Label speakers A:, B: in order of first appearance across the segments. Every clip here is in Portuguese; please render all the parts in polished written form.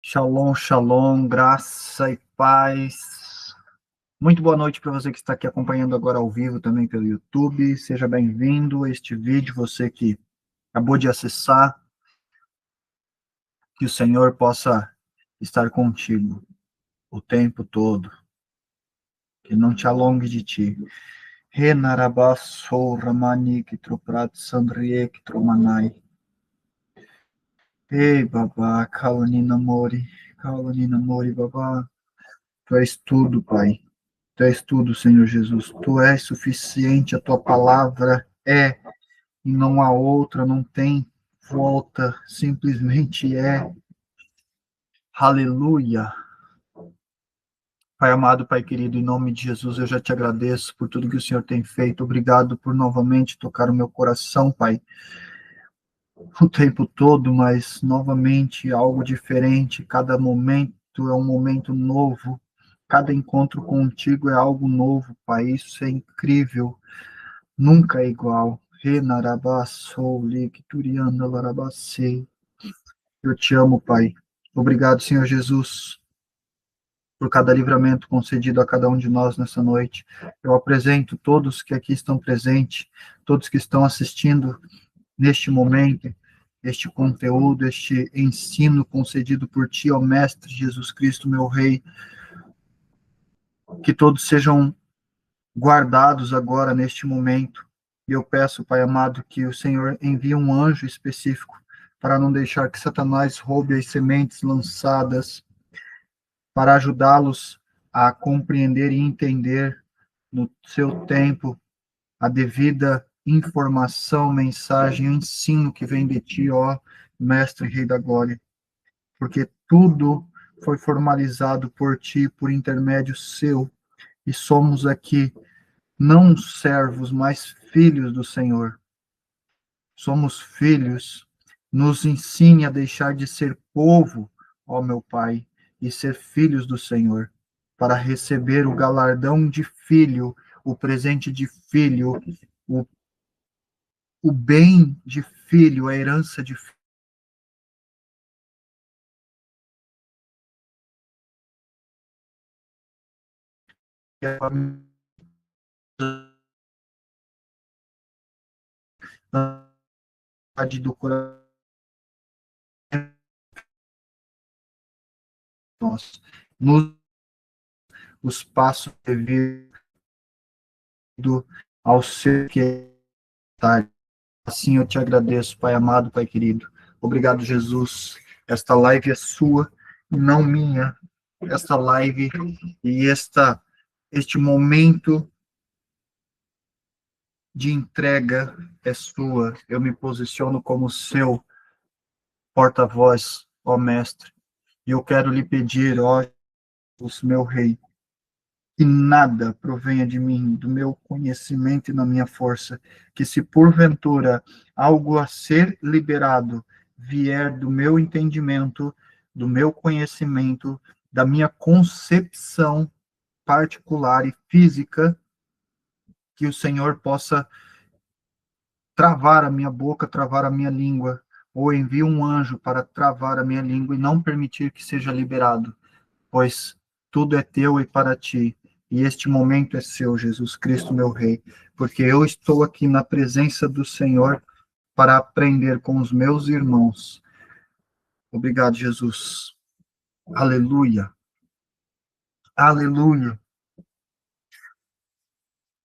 A: Shalom, shalom, graça e paz. Muito boa noite para você que está aqui acompanhando agora ao vivo também pelo YouTube. Seja bem-vindo a este vídeo, você que acabou de acessar, que o Senhor possa estar contigo o tempo todo, que não te alongue de ti. Renarabassou ramani que troprat sandrie que tromanai. Ei, babá, kalanina mori, babá. Tu és tudo, Pai. Tu és tudo, Senhor Jesus. Tu és suficiente, a tua palavra é, e não há outra, não tem volta, simplesmente é. Aleluia. Pai amado, Pai querido, em nome de Jesus, eu já te agradeço por tudo que o Senhor tem feito. Obrigado por novamente tocar o meu coração, Pai, o tempo todo, mas novamente algo diferente. Cada momento é um momento novo. Cada encontro contigo é algo novo, Pai. Isso é incrível. Nunca é igual. Eu te amo, Pai. Obrigado, Senhor Jesus, por cada livramento concedido a cada um de nós nessa noite. Eu apresento todos que aqui estão presentes, todos que estão assistindo neste momento, este conteúdo, este ensino concedido por Ti, ó Mestre Jesus Cristo, meu Rei, que todos sejam guardados agora neste momento. E eu peço, Pai amado, que o Senhor envie um anjo específico para não deixar que Satanás roube as sementes lançadas, para ajudá-los a compreender e entender no seu tempo a devida informação, mensagem, ensino que vem de ti, ó Mestre Rei da Glória, porque tudo foi formalizado por ti, por intermédio seu, e somos aqui não servos, mas filhos do Senhor. Somos filhos. Nos ensine a deixar de ser povo, ó meu Pai, e ser filhos do Senhor, para receber o galardão de filho, o presente de filho, o, o bem de filho, a herança de filho. Do coração nosso, nos os passos devido ao seu que está. Assim eu te agradeço, Pai amado, Pai querido. Obrigado, Jesus. Esta live é sua, não minha. Esta live e este momento de entrega é sua. Eu me posiciono como seu porta-voz, ó Mestre. E eu quero lhe pedir, ó Jesus, meu Rei, que nada provenha de mim, do meu conhecimento e na minha força, que se porventura algo a ser liberado vier do meu entendimento, do meu conhecimento, da minha concepção particular e física, que o Senhor possa travar a minha boca, travar a minha língua, ou envie um anjo para travar a minha língua e não permitir que seja liberado, pois tudo é teu e para ti. E este momento é seu, Jesus Cristo, meu Rei, porque eu estou aqui na presença do Senhor para aprender com os meus irmãos. Obrigado, Jesus. Aleluia. Aleluia.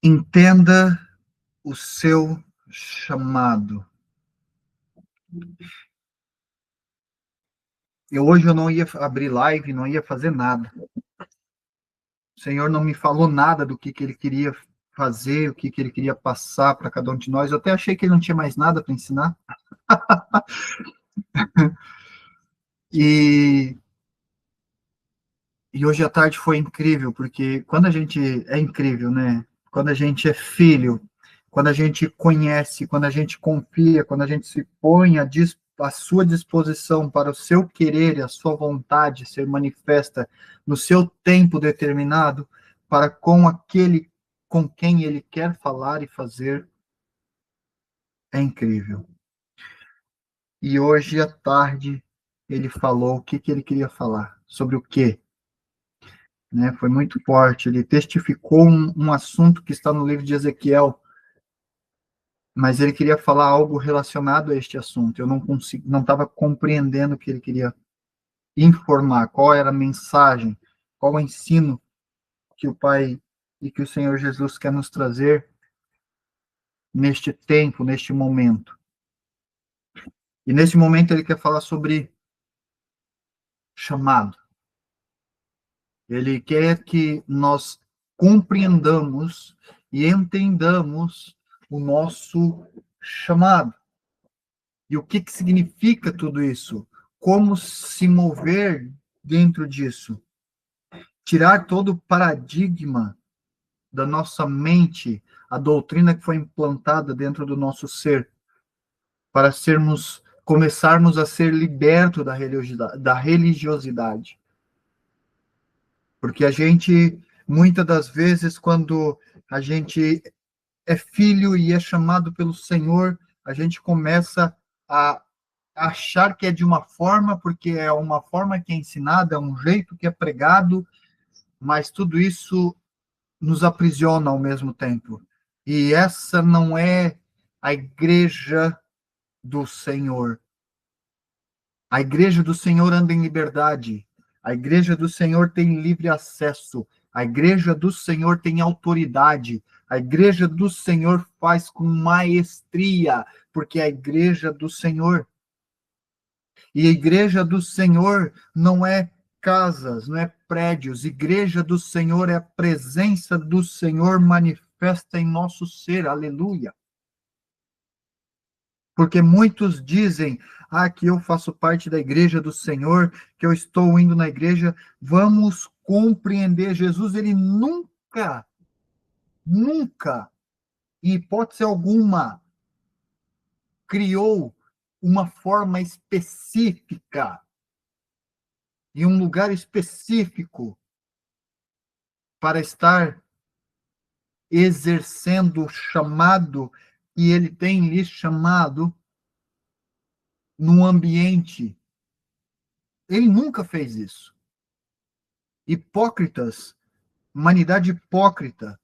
A: Entenda o seu chamado. Hoje eu não ia abrir live, não ia fazer nada. O Senhor não me falou nada do que ele queria fazer, o que ele queria passar para cada um de nós. Eu até achei que ele não tinha mais nada para ensinar. E, e hoje à tarde foi incrível, porque quando a gente é incrível, né? Quando a gente é filho, quando a gente conhece, quando a gente confia, quando a gente se põe à sua disposição para o seu querer e a sua vontade ser manifesta no seu tempo determinado, para com aquele com quem ele quer falar e fazer, é incrível. E hoje à tarde ele falou o que ele queria falar, sobre o quê, né? Foi muito forte. Ele testificou um assunto que está no livro de Ezequiel, mas ele queria falar algo relacionado a este assunto. Eu não estava compreendendo o que ele queria informar, qual era a mensagem, qual o ensino que o Pai e que o Senhor Jesus quer nos trazer neste tempo, neste momento. E nesse momento ele quer falar sobre chamado. Ele quer que nós compreendamos e entendamos o nosso chamado. E o que significa tudo isso? Como se mover dentro disso? Tirar todo o paradigma da nossa mente, a doutrina que foi implantada dentro do nosso ser, para começarmos a ser libertos da religiosidade. Porque a gente, muitas das vezes, quando a gente é filho e é chamado pelo Senhor, a gente começa a achar que é de uma forma, porque é uma forma que é ensinada, é um jeito que é pregado, mas tudo isso nos aprisiona ao mesmo tempo. E essa não é a igreja do Senhor. A igreja do Senhor anda em liberdade. A igreja do Senhor tem livre acesso. A igreja do Senhor tem autoridade. A igreja do Senhor faz com maestria, porque é a igreja do Senhor. E a igreja do Senhor não é casas, não é prédios. Igreja do Senhor é a presença do Senhor manifesta em nosso ser. Aleluia. Porque muitos dizem, que eu faço parte da igreja do Senhor, que eu estou indo na igreja. Vamos compreender. Jesus, ele nunca, em hipótese alguma, criou uma forma específica e um lugar específico para estar exercendo o chamado que ele tem lhe chamado num ambiente. Ele nunca fez isso. Hipócritas, humanidade hipócrita,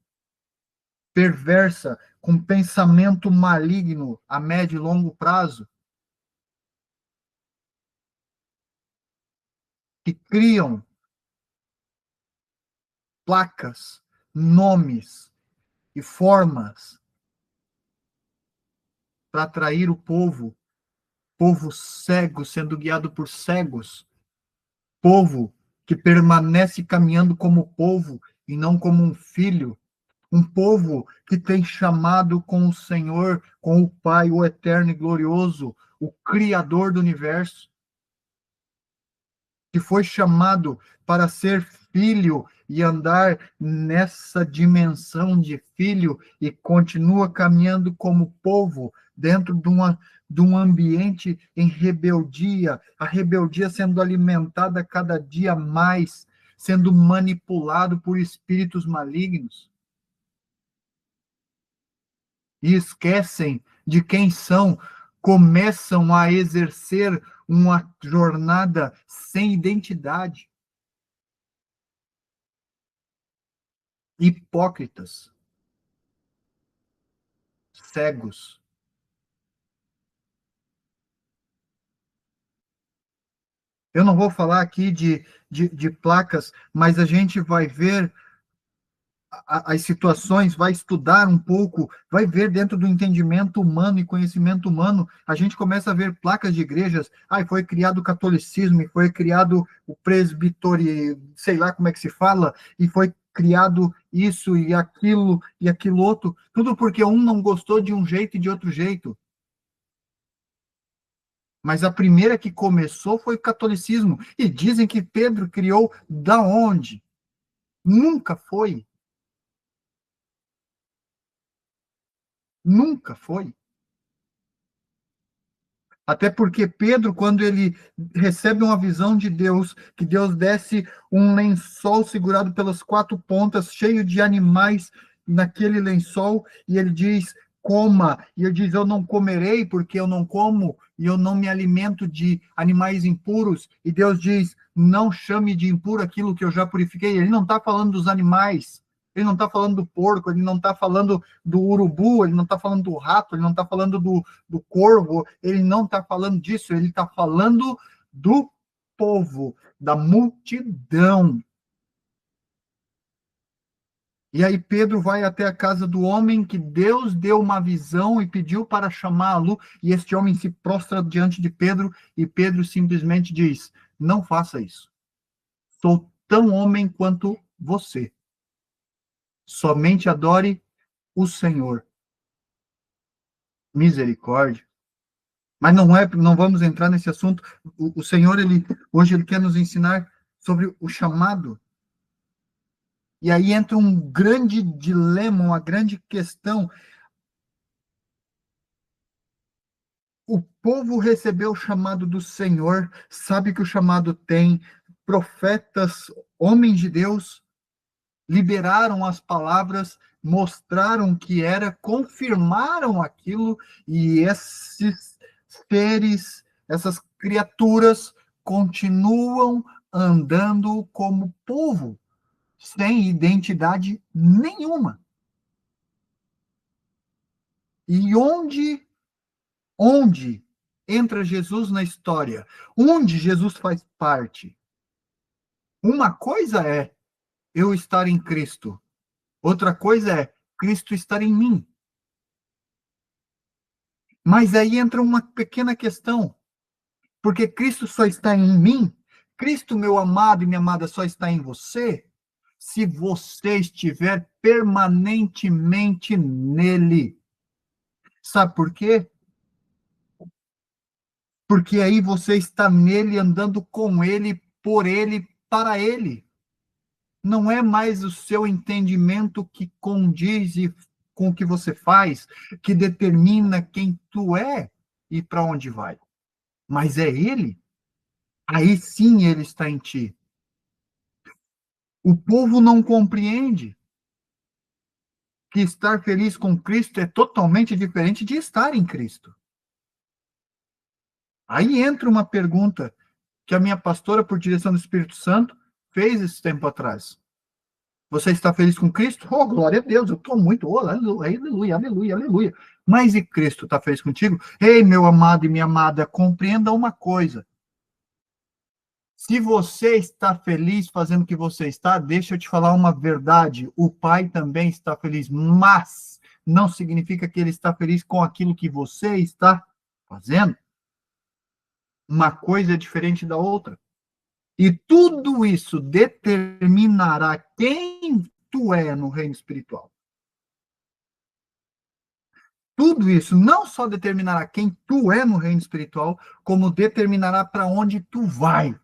A: perversa, com pensamento maligno a médio e longo prazo, que criam placas, nomes e formas para atrair o povo cego sendo guiado por cegos, povo que permanece caminhando como povo e não como um filho, um povo que tem chamado com o Senhor, com o Pai, o eterno e glorioso, o Criador do universo, que foi chamado para ser filho e andar nessa dimensão de filho e continua caminhando como povo dentro de um ambiente em rebeldia, a rebeldia sendo alimentada cada dia mais, sendo manipulado por espíritos malignos. E esquecem de quem são, começam a exercer uma jornada sem identidade. Hipócritas, cegos. Eu não vou falar aqui de placas, mas a gente vai ver as situações, vai estudar um pouco, vai ver dentro do entendimento humano e conhecimento humano, a gente começa a ver placas de igrejas, foi criado o catolicismo, e foi criado o presbitério, sei lá como é que se fala, e foi criado isso e aquilo outro, tudo porque um não gostou de um jeito e de outro jeito. Mas a primeira que começou foi o catolicismo, e dizem que Pedro criou da onde? Nunca foi. Nunca foi. Até porque Pedro, quando ele recebe uma visão de Deus, que Deus desce um lençol segurado pelas quatro pontas, cheio de animais naquele lençol, e ele diz: coma. E ele diz, eu não comerei porque eu não como e eu não me alimento de animais impuros. E Deus diz, não chame de impuro aquilo que eu já purifiquei. Ele não está falando dos animais, ele não está falando do porco, ele não está falando do urubu, ele não está falando do rato, ele não está falando do corvo, ele não está falando disso, ele está falando do povo, da multidão. E aí Pedro vai até a casa do homem que Deus deu uma visão e pediu para chamá-lo, e este homem se prostra diante de Pedro, e Pedro simplesmente diz, não faça isso. Sou tão homem quanto você. Somente adore o Senhor. Misericórdia. Mas não vamos entrar nesse assunto. O Senhor, hoje ele quer nos ensinar sobre o chamado. E aí entra um grande dilema, uma grande questão. O povo recebeu o chamado do Senhor, sabe que o chamado tem. Profetas, homens de Deus, liberaram as palavras, mostraram que era, confirmaram aquilo, e esses seres, essas criaturas, continuam andando como povo, sem identidade nenhuma. E onde entra Jesus na história? Onde Jesus faz parte? Uma coisa é eu estar em Cristo, outra coisa é Cristo estar em mim. Mas aí entra uma pequena questão, porque Cristo só está em mim, Cristo, meu amado e minha amada, só está em você, se você estiver permanentemente nele. Sabe por quê? Porque aí você está nele, andando com ele, por ele, para ele. Não é mais o seu entendimento que condiz com o que você faz, que determina quem tu é e para onde vai. Mas é ele. Aí sim ele está em ti. O povo não compreende que estar feliz com Cristo é totalmente diferente de estar em Cristo. Aí entra uma pergunta que a minha pastora, por direção do Espírito Santo, fez esse tempo atrás. Você está feliz com Cristo? Oh, glória a Deus, eu estou muito, oh, aleluia, aleluia, aleluia. Mas e Cristo está feliz contigo? Ei, meu amado e minha amada, compreenda uma coisa. Se você está feliz fazendo o que você está, deixa eu te falar uma verdade. O Pai também está feliz, mas não significa que ele está feliz com aquilo que você está fazendo. Uma coisa é diferente da outra. E tudo isso determinará quem tu é no reino espiritual. Tudo isso não só determinará quem tu é no reino espiritual, como determinará para onde tu vai.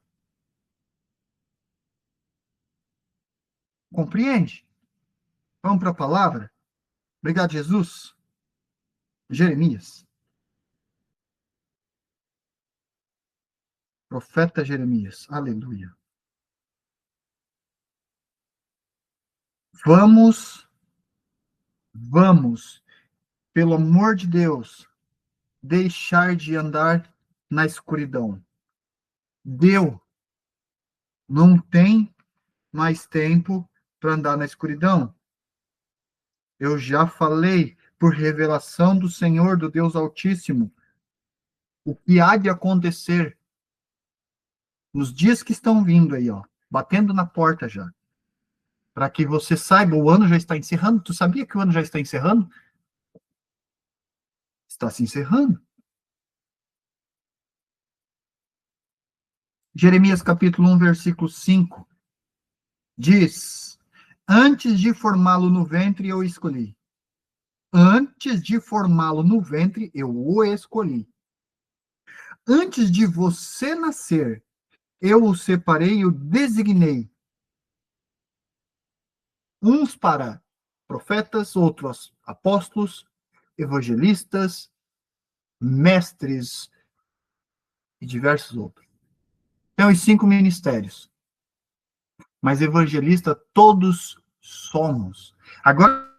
A: Compreende? Vamos para a palavra? Obrigado, Jesus. Jeremias. Profeta Jeremias. Aleluia. Vamos, pelo amor de Deus, deixar de andar na escuridão. Deu. Não tem mais tempo para andar na escuridão. Eu já falei, por revelação do Senhor, do Deus Altíssimo, o que há de acontecer nos dias que estão vindo aí, ó, batendo na porta já. Para que você saiba, o ano já está encerrando. Tu sabia que o ano já está encerrando? Está se encerrando. Jeremias capítulo 1, versículo 5, diz, antes de formá-lo no ventre, eu escolhi. Antes de formá-lo no ventre, eu o escolhi. Antes de você nascer, eu o separei e o designei. Uns para profetas, outros apóstolos, evangelistas, mestres e diversos outros. Tem os 5 ministérios. Mas evangelista todos somos. Agora,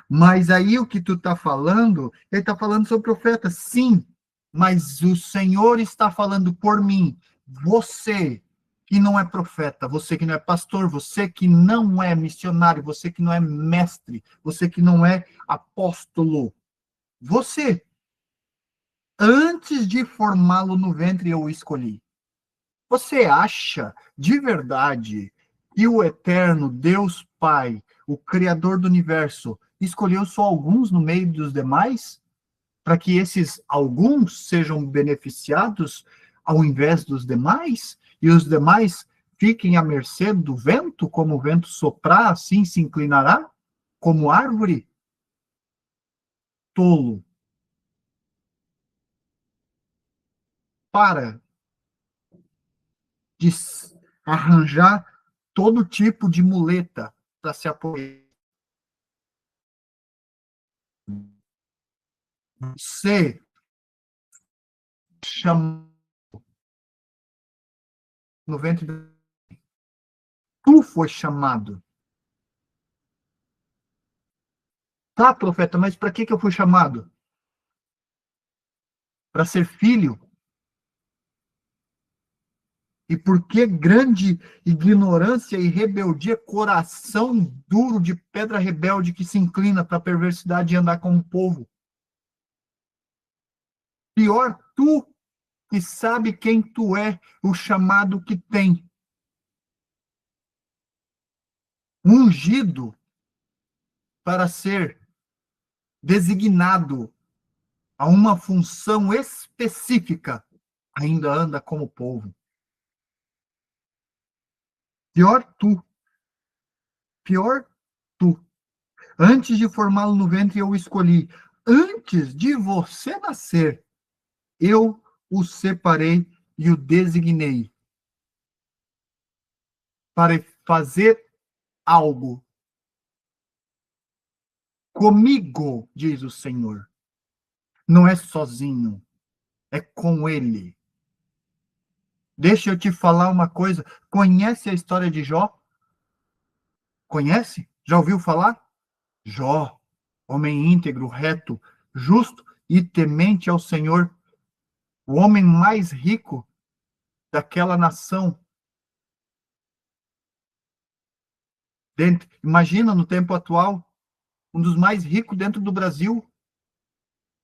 A: Mas aí o que tu está falando, ele está falando sobre profeta, sim, mas o Senhor está falando por mim. Você que não é profeta, você que não é pastor, você que não é missionário, você que não é mestre, você que não é apóstolo, você, antes de formá-lo no ventre, eu o escolhi. Você acha de verdade que o eterno Deus Pai, o Criador do universo, escolheu só alguns no meio dos demais? Para que esses alguns sejam beneficiados ao invés dos demais? E os demais fiquem à mercê do vento, como o vento soprar, assim se inclinará? Como árvore? Tolo. Para de arranjar todo tipo de muleta para se apoiar. Você chama no ventre, tu foi chamado. Tá, profeta, mas para que eu fui chamado? Para ser filho? E por que grande ignorância e rebeldia, coração duro de pedra rebelde que se inclina para a perversidade e andar com o povo? Pior, tu que sabe quem tu é, o chamado que tem. Ungido para ser designado a uma função específica, ainda anda como povo. Pior tu, pior tu. Antes de formá-lo no ventre, eu o escolhi. Antes de você nascer, eu o separei e o designei para fazer algo comigo, diz o Senhor. Não é sozinho, é com ele. Deixa eu te falar uma coisa. Conhece a história de Jó? Conhece? Já ouviu falar? Jó, homem íntegro, reto, justo e temente ao Senhor, o homem mais rico daquela nação. Imagina no tempo atual, um dos mais ricos dentro do Brasil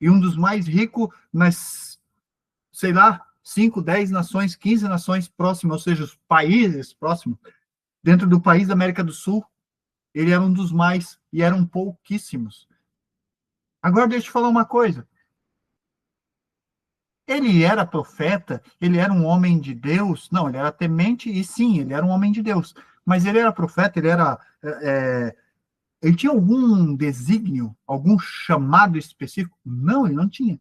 A: e um dos mais ricos nas, sei lá, 5, 10 nações, 15 nações próximas, ou seja, os países próximos, dentro do país da América do Sul, ele era um dos mais, e eram pouquíssimos. Agora deixa eu te falar uma coisa. Ele era profeta, ele era um homem de Deus, não, ele era temente, e sim, ele era um homem de Deus, mas ele era profeta, ele tinha algum desígnio, algum chamado específico? Não, ele não tinha.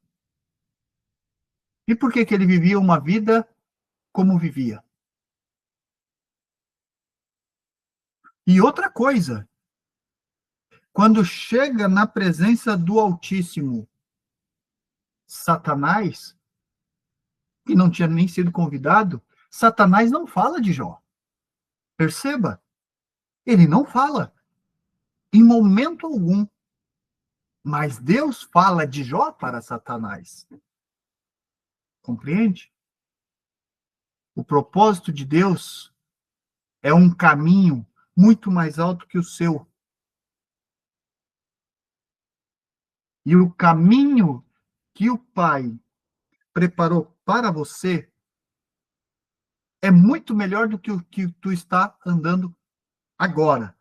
A: E por que ele vivia uma vida como vivia? E outra coisa, quando chega na presença do Altíssimo, Satanás, que não tinha nem sido convidado, Satanás não fala de Jó. Perceba, ele não fala, em momento algum. Mas Deus fala de Jó para Satanás. Compreende? O propósito de Deus é um caminho muito mais alto que o seu. E o caminho que o Pai preparou para você é muito melhor do que o que tu está andando agora,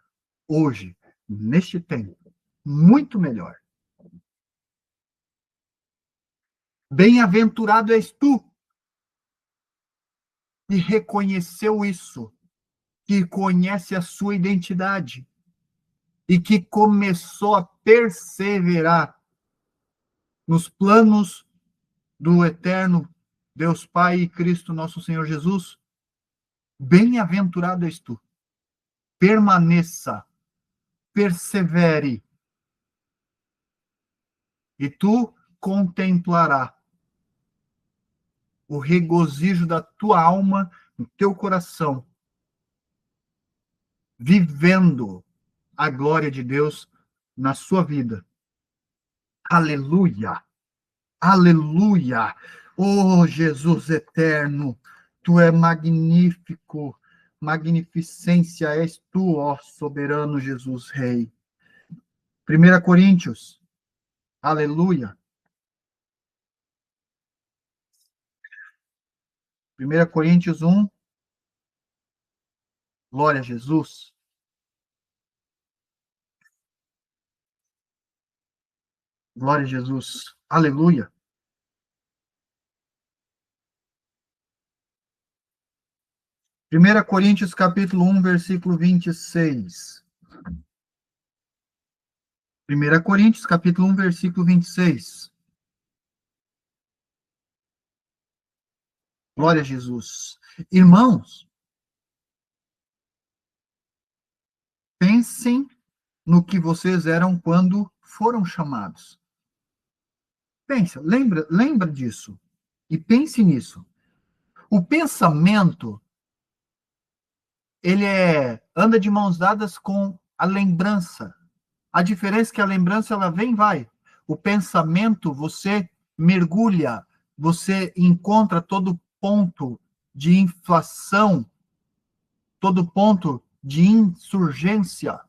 A: hoje, neste tempo. Muito melhor. Bem-aventurado és tu que reconheceu isso, que conhece a sua identidade e que começou a perseverar nos planos do eterno Deus Pai e Cristo nosso Senhor Jesus. Bem-aventurado és tu. Permaneça, persevere, e tu contemplará o regozijo da tua alma, no teu coração, vivendo a glória de Deus na sua vida. Aleluia! Aleluia! Oh, Jesus eterno, tu é magnífico, magnificência és tu, ó soberano Jesus Rei. 1 Coríntios, aleluia. 1 Coríntios 1, glória a Jesus. Glória a Jesus, aleluia. 1 Coríntios capítulo 1, versículo 26. 1 Coríntios capítulo 1, versículo 26. Glória a Jesus. Irmãos, pensem no que vocês eram quando foram chamados. Pensa, lembra disso. E pense nisso. O pensamento, ele anda de mãos dadas com a lembrança. A diferença é que a lembrança, ela vem e vai. O pensamento, você mergulha, você encontra todo ponto de inflação, todo ponto de insurgência.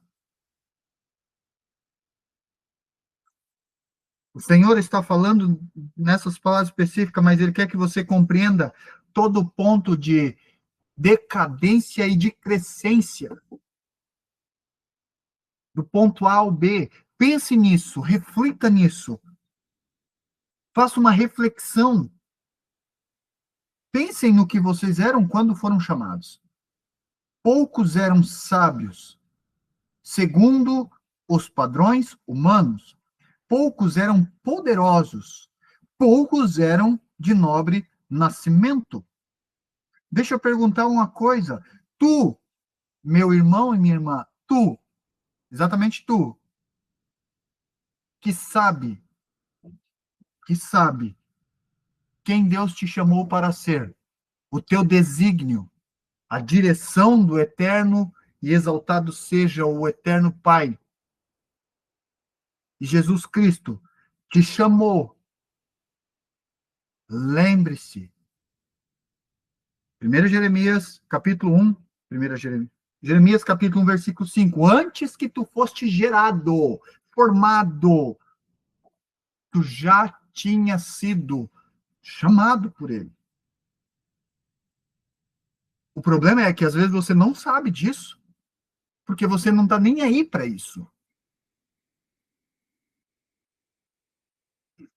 A: O Senhor está falando nessas palavras específicas, mas Ele quer que você compreenda todo ponto de decadência e de crescência. Do ponto A ao B. Pense nisso, reflita nisso. Faça uma reflexão. Pensem no que vocês eram quando foram chamados. Poucos eram sábios, segundo os padrões humanos. Poucos eram poderosos. Poucos eram de nobre nascimento. Deixa eu perguntar uma coisa. Tu, meu irmão e minha irmã, tu, exatamente tu, que sabe quem Deus te chamou para ser, o teu desígnio, a direção do eterno e exaltado seja o eterno Pai. E Jesus Cristo te chamou. Lembre-se. 1 Jeremias, capítulo 1, 1 Jeremias, capítulo 1, versículo 5. Antes que tu foste gerado, formado, tu já tinha sido chamado por ele. O problema é que às vezes você não sabe disso, porque você não está nem aí para isso.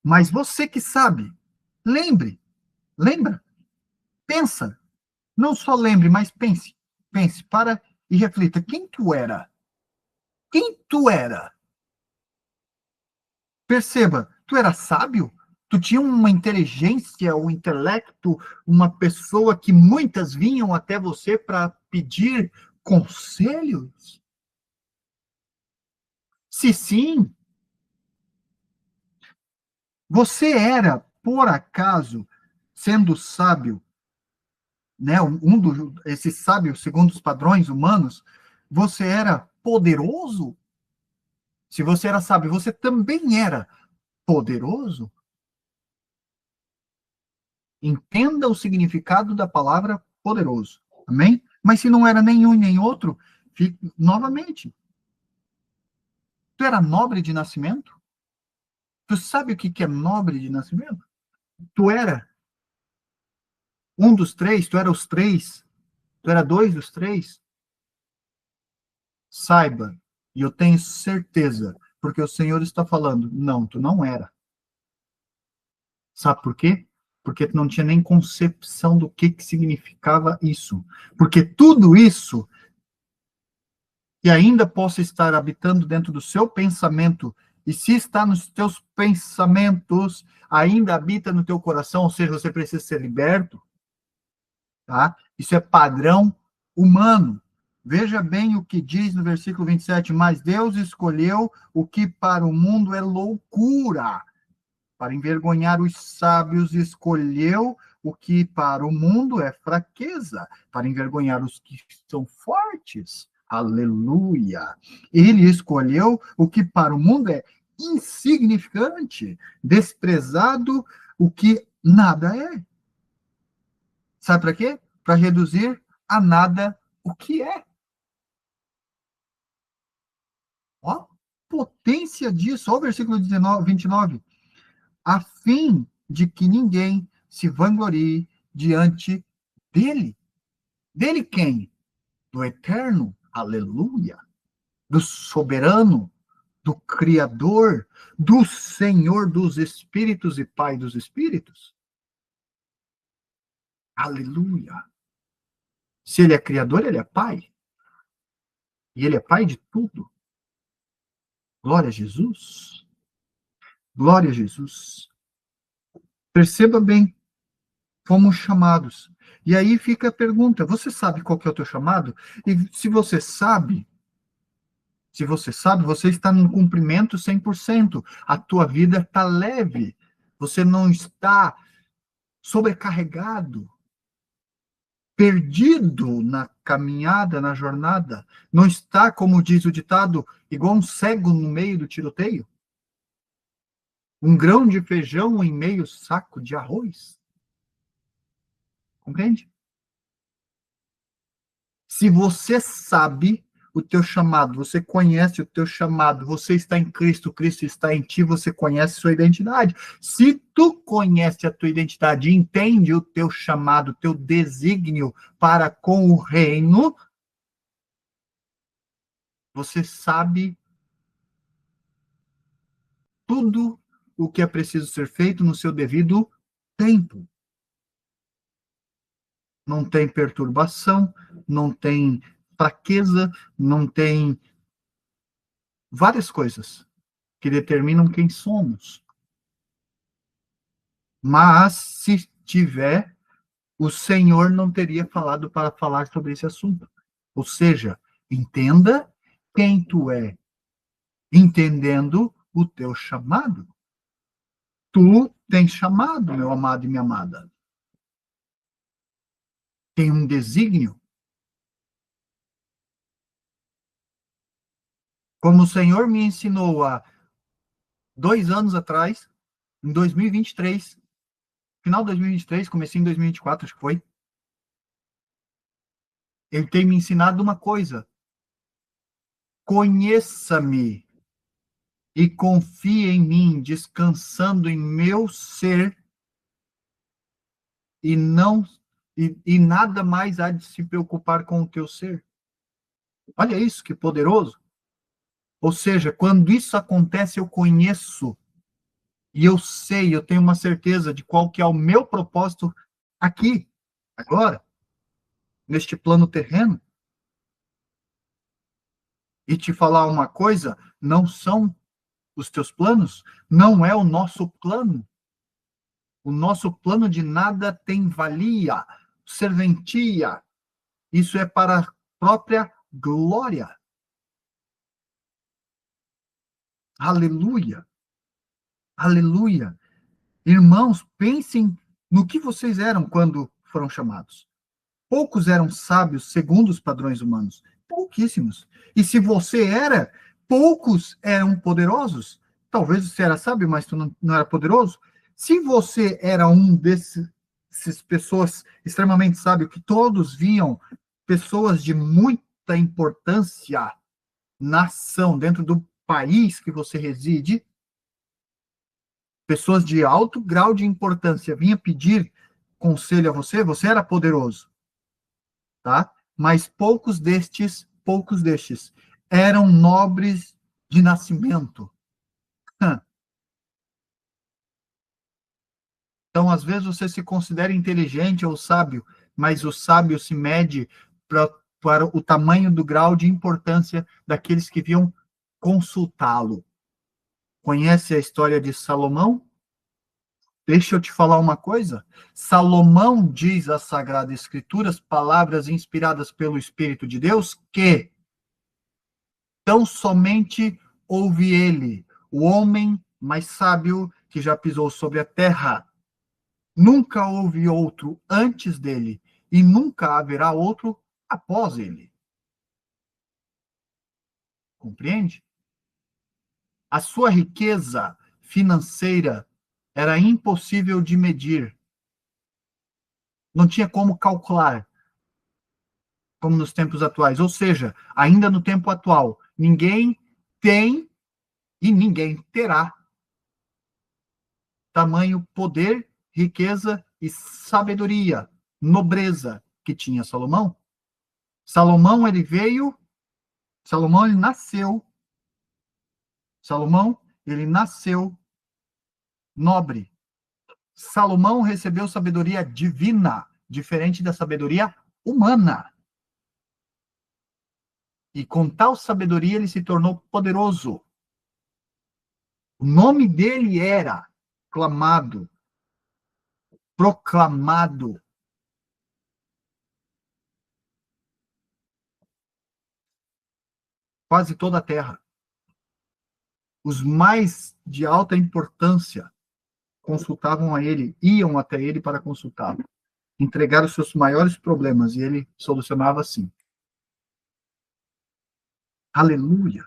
A: Mas você que sabe, lembra, pensa. Não só lembre, mas pense, para e reflita. Quem tu era? Quem tu era? Perceba, tu era sábio? Tu tinha uma inteligência, um intelecto, uma pessoa que muitas vinham até você para pedir conselhos? Se sim, você era, por acaso, sendo sábio, né, esse sábio segundo os padrões humanos, você era poderoso? Se você era sábio, você também era poderoso? Entenda o significado da palavra poderoso. Amém? Mas se não era nenhum nem outro, novamente. Tu era nobre de nascimento? Tu sabe o que é nobre de nascimento? Tu era um dos três? Tu era os três? Tu era dois dos três? Saiba, e eu tenho certeza, porque o Senhor está falando, não, tu não era. Sabe por quê? Porque tu não tinha nem concepção do que significava isso. Porque tudo isso, que ainda possa estar habitando dentro do seu pensamento, e se está nos teus pensamentos, ainda habita no teu coração, ou seja, você precisa ser liberto, tá? Isso é padrão humano. Veja bem o que diz no versículo 27, mas Deus escolheu o que para o mundo é loucura, para envergonhar os sábios, escolheu o que para o mundo é fraqueza, para envergonhar os que são fortes. Aleluia! Ele escolheu o que para o mundo é insignificante, desprezado, o que nada é. Sabe para quê? Para reduzir a nada o que é. Ó, potência disso. Ó o versículo 19, 29. A fim de que ninguém se vanglorie diante dele. Dele quem? Do eterno. Aleluia. Do soberano, do Criador, do Senhor dos Espíritos e Pai dos Espíritos. Aleluia. Se ele é Criador, ele é Pai. E ele é Pai de tudo. Glória a Jesus. Glória a Jesus. Perceba bem, fomos chamados. E aí fica a pergunta, você sabe qual que é o teu chamado? E se você sabe, você está no cumprimento 100%. A tua vida está leve. Você não está sobrecarregado, perdido na caminhada, na jornada. Não está, como diz o ditado, igual um cego no meio do tiroteio. Um grão de feijão em meio saco de arroz. Compreende? Se você sabe o teu chamado, você conhece o teu chamado, você está em Cristo, Cristo está em ti, você conhece sua identidade. Se tu conhece a tua identidade, entende o teu chamado, o teu desígnio para com o reino, você sabe tudo o que é preciso ser feito no seu devido tempo. Não tem perturbação, não tem fraqueza, não tem várias coisas que determinam quem somos. Mas, se tiver, o Senhor não teria falado para falar sobre esse assunto. Ou seja, entenda quem tu é, entendendo o teu chamado. Tu tens chamado, meu amado e minha amada. Tem um desígnio. Como o Senhor me ensinou há 2 anos atrás, em 2023, final de 2023, comecei em 2024, acho que foi. Ele tem me ensinado uma coisa. Conheça-me e confie em mim, descansando em meu ser, e não e nada mais há de se preocupar com o teu ser. Olha isso, que poderoso. Ou seja, quando isso acontece, eu conheço e eu sei, eu tenho uma certeza de qual que é o meu propósito aqui, agora, neste plano terreno. E te falar uma coisa, não são os teus planos, não é o nosso plano. O nosso plano de nada tem valia, serventia. Isso é para a própria glória. Aleluia. Aleluia. Irmãos, pensem no que vocês eram quando foram chamados. Poucos eram sábios segundo os padrões humanos. Pouquíssimos. E se você era, poucos eram poderosos. Talvez você era sábio, mas tu não era poderoso. Se você era um desses pessoas extremamente sábios, que todos viam pessoas de muita importância na ação, dentro do país que você reside, pessoas de alto grau de importância vinha pedir conselho a você, você era poderoso, tá? Mas poucos destes eram nobres de nascimento. Então, às vezes, você se considera inteligente ou sábio, mas o sábio se mede para o tamanho do grau de importância daqueles que vinham consultá-lo. Conhece a história de Salomão? Deixa eu te falar uma coisa. Salomão diz às Sagradas Escrituras, palavras inspiradas pelo Espírito de Deus, que tão somente ouve ele, o homem mais sábio que já pisou sobre a terra. Nunca houve outro antes dele, e nunca haverá outro após ele. compreende? A sua riqueza financeira era impossível de medir. Não tinha como calcular, como nos tempos atuais. Ou seja, ainda no tempo atual, ninguém tem e ninguém terá tamanho poder, riqueza e sabedoria, nobreza que tinha Salomão. Salomão ele nasceu nobre. Salomão recebeu sabedoria divina, diferente da sabedoria humana. E com tal sabedoria ele se tornou poderoso. O nome dele era clamado, proclamado. Quase toda a terra. Os mais de alta importância consultavam a ele, iam até ele para consultá-lo. Entregar os seus maiores problemas e ele solucionava assim. Aleluia!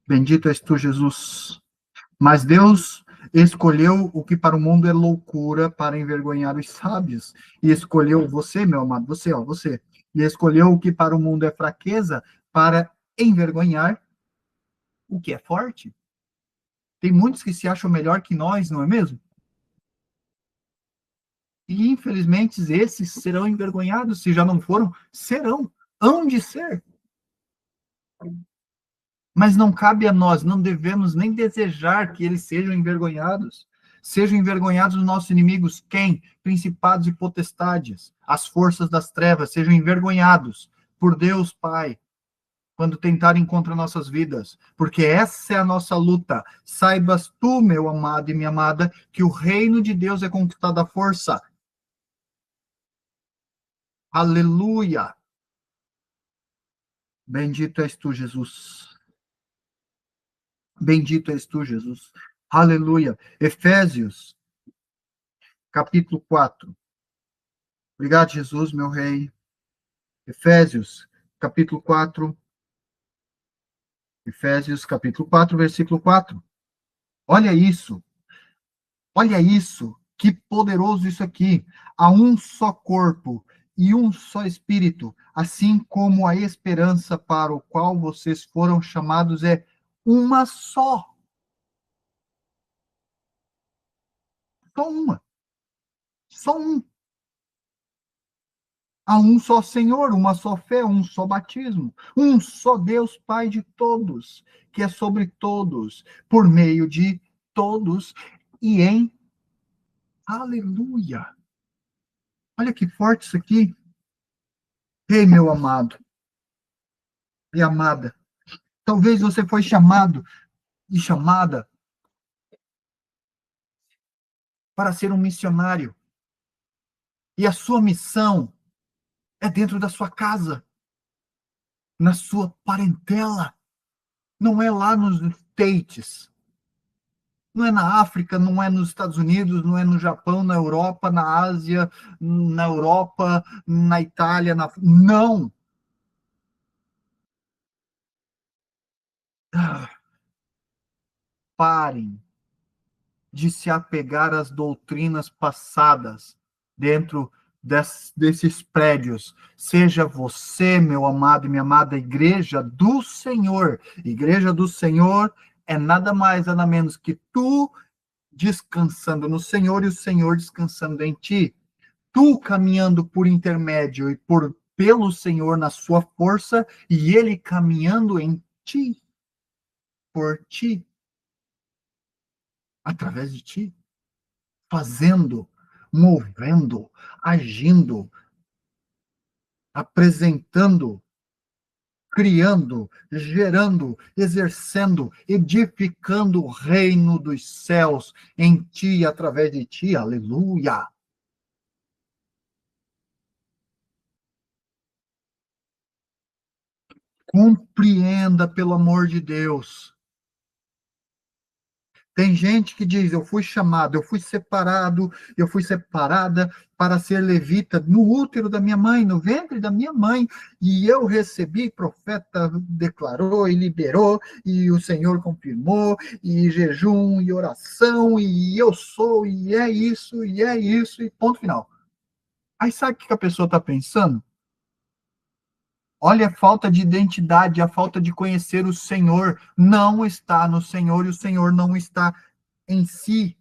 A: Bendito és tu, Jesus. Mas Deus escolheu o que para o mundo é loucura para envergonhar os sábios. E escolheu você, meu amado, você. E escolheu o que para o mundo é fraqueza para envergonhar o que é forte. Tem muitos que se acham melhor que nós, não é mesmo? E infelizmente esses serão envergonhados, se já não foram, serão, hão de ser. Mas não cabe a nós, não devemos nem desejar que eles sejam envergonhados. Sejam envergonhados os nossos inimigos, quem? Principados e potestades, as forças das trevas, sejam envergonhados por Deus Pai, quando tentarem contra nossas vidas, porque essa é a nossa luta. Saibas tu, meu amado e minha amada, que o reino de Deus é conquistado à força. Aleluia! Bendito és tu, Jesus. Bendito és tu, Jesus. Aleluia. Efésios, capítulo 4. Obrigado, Jesus, meu rei. Efésios, capítulo 4. Efésios, capítulo 4, versículo 4. Olha isso. Olha isso. Que poderoso isso aqui. Há um só corpo e um só espírito, assim como a esperança para o qual vocês foram chamados é uma só. Só uma. Só um. Há um só Senhor, uma só fé, um só batismo, um só Deus Pai de todos, que é sobre todos, por meio de todos e em aleluia. Olha que forte isso aqui. Ei, meu amado e amada, talvez você foi chamado e chamada para ser um missionário. E a sua missão é dentro da sua casa, na sua parentela, não é lá nos States. Não é na África, não é nos Estados Unidos, não é no Japão, na Europa, na Ásia, na Itália, não. Ah, parem de se apegar às doutrinas passadas dentro desses prédios. Seja você, meu amado e minha amada, igreja do Senhor. Igreja do Senhor é nada mais, nada menos que tu descansando no Senhor e o Senhor descansando em ti. Tu caminhando por intermédio e pelo Senhor na sua força e ele caminhando em ti, por ti, através de ti, fazendo, movendo, agindo, apresentando, criando, gerando, exercendo, edificando o reino dos céus em ti, através de ti. Aleluia! Compreenda, pelo amor de Deus, Tem gente que diz, eu fui chamado, eu fui separado, eu fui separada para ser levita no útero da minha mãe, no ventre da minha mãe, e eu recebi, profeta declarou e liberou, e o Senhor confirmou, e jejum, e oração, e eu sou, e é isso, e ponto final. Aí sabe o que a pessoa está pensando? Olha a falta de identidade, a falta de conhecer o Senhor. Não está no Senhor e o Senhor não está em si.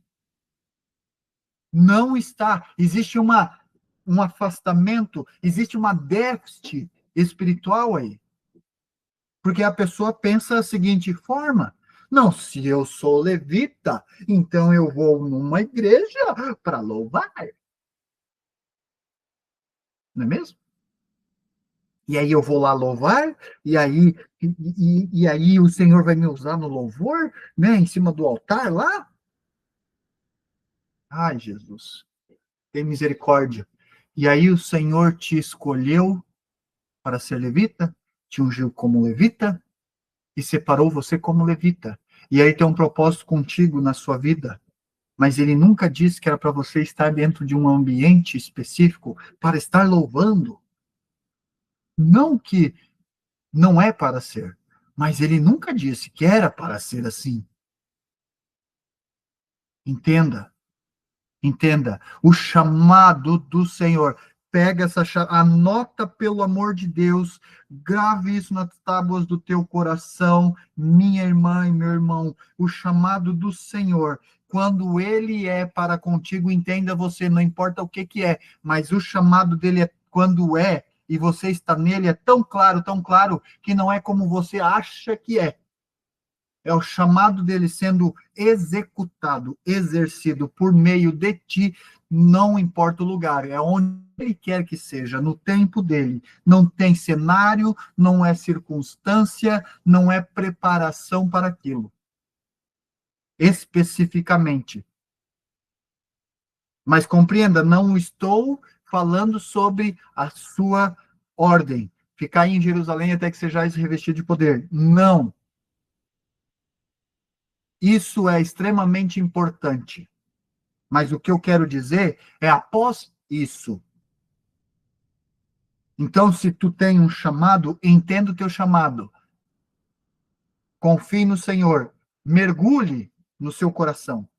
A: Não está. Existe um afastamento, existe uma déficit espiritual aí. Porque a pessoa pensa da seguinte forma: não, se eu sou levita, então eu vou numa igreja para louvar. Não é mesmo? E aí eu vou lá louvar, e aí o Senhor vai me usar no louvor, né, em cima do altar lá. Ai, Jesus, tem misericórdia. E aí o Senhor te escolheu para ser levita, te ungiu como levita e separou você como levita. E aí tem um propósito contigo na sua vida. Mas ele nunca disse que era para você estar dentro de um ambiente específico para estar louvando. Não que não é para ser, mas ele nunca disse que era para ser assim. Entenda, entenda, o chamado do Senhor. Pega essa chave, anota pelo amor de Deus, grave isso nas tábuas do teu coração, minha irmã e meu irmão, o chamado do Senhor. Quando ele é para contigo, entenda você, não importa o que é, mas o chamado dele é quando é, e você está nele, é tão claro, que não é como você acha que é. É o chamado dele sendo executado, exercido por meio de ti, não importa o lugar, é onde ele quer que seja, no tempo dele. Não tem cenário, não é circunstância, não é preparação para aquilo. Especificamente. Mas compreenda, não estou falando sobre a sua ordem. Ficar em Jerusalém até que sejais revestido de poder. Não. Isso é extremamente importante. Mas o que eu quero dizer é após isso. Então, se tu tem um chamado, entenda o teu chamado. Confie no Senhor. Mergulhe no seu coração.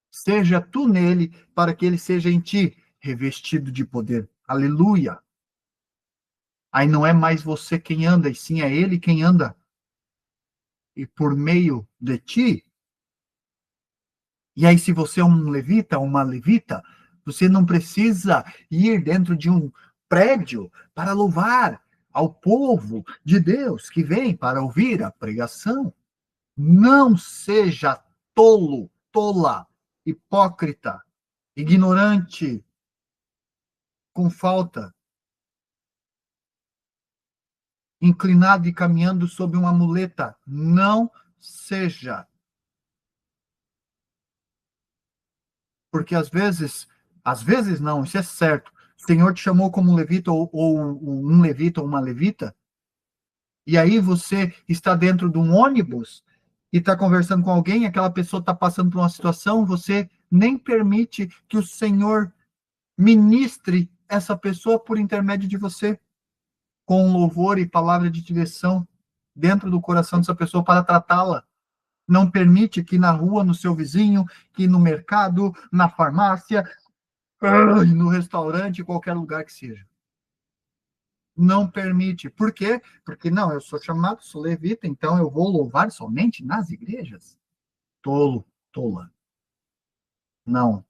A: Seja tu nele, para que ele seja em ti, revestido de poder. Aleluia. Aí não é mais você quem anda, e sim é ele quem anda. E por meio de ti. E aí, se você é um levita, uma levita, você não precisa ir dentro de um prédio para louvar ao povo de Deus que vem para ouvir a pregação. Não seja tolo, tola, hipócrita, ignorante, com falta, inclinado e caminhando sob uma muleta. Não seja. Porque às vezes não, isso é certo. O Senhor te chamou como levita ou um levita ou uma levita, e aí você está dentro de um ônibus e está conversando com alguém, aquela pessoa está passando por uma situação, você nem permite que o Senhor ministre essa pessoa por intermédio de você, com louvor e palavra de direção dentro do coração dessa pessoa para tratá-la. Não permite que na rua, no seu vizinho, que no mercado, na farmácia, no restaurante, qualquer lugar que seja. Não permite. Por quê? Porque não, eu sou chamado, sou levita, então eu vou louvar somente nas igrejas. Tolo, tola. Não.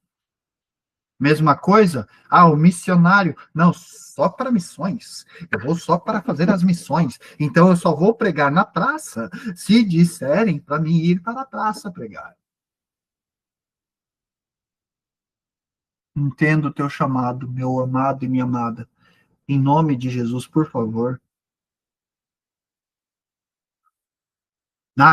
A: Mesma coisa, o missionário, não, só para missões. Eu vou só para fazer as missões. Então eu só vou pregar na praça se disserem para mim ir para a praça pregar. Entendo o teu chamado, meu amado e minha amada. Em nome de Jesus, por favor.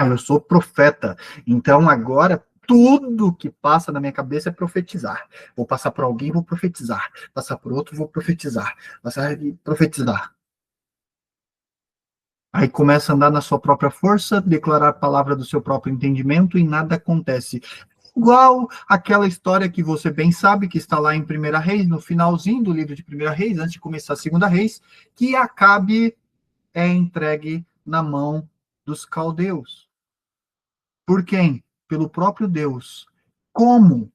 A: Eu sou profeta. Então agora tudo que passa na minha cabeça é profetizar. Vou passar por alguém, vou profetizar. Passar por outro, vou profetizar. Passar e profetizar. Aí começa a andar na sua própria força, declarar a palavra do seu próprio entendimento e nada acontece. Igual aquela história que você bem sabe, que está lá em Primeira Reis, no finalzinho do livro de Primeira Reis, antes de começar a Segunda Reis, que Acabe é entregue na mão dos caldeus. Por quem? Pelo próprio Deus. Como?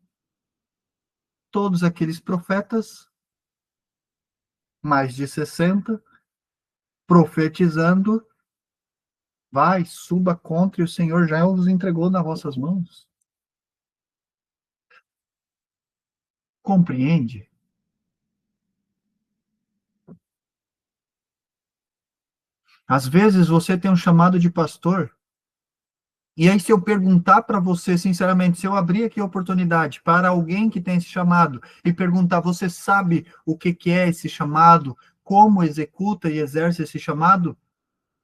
A: Todos aqueles profetas, mais de 60, profetizando, vai, suba contra e o Senhor já os entregou nas vossas mãos. Compreende? Às vezes você tem um chamado de pastor, e aí se eu perguntar para você, sinceramente, se eu abrir aqui a oportunidade para alguém que tem esse chamado e perguntar, você sabe o que é esse chamado, como executa e exerce esse chamado,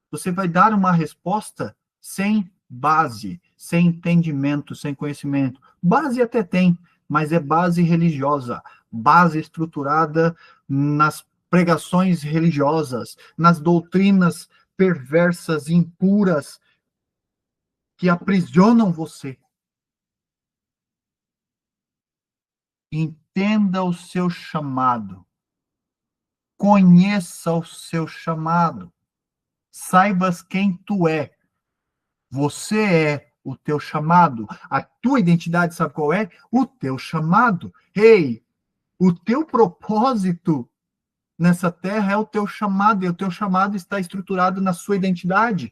A: você vai dar uma resposta sem base, sem entendimento, sem conhecimento. Base até tem, mas é base religiosa, base estruturada nas pregações religiosas, nas doutrinas perversas, impuras, que aprisionam você. Entenda o seu chamado. Conheça o seu chamado. Saibas quem tu é. Você é o teu chamado. A tua identidade, sabe qual é? O teu chamado. Ei, o teu propósito nessa terra é o teu chamado, e o teu chamado está estruturado na sua identidade.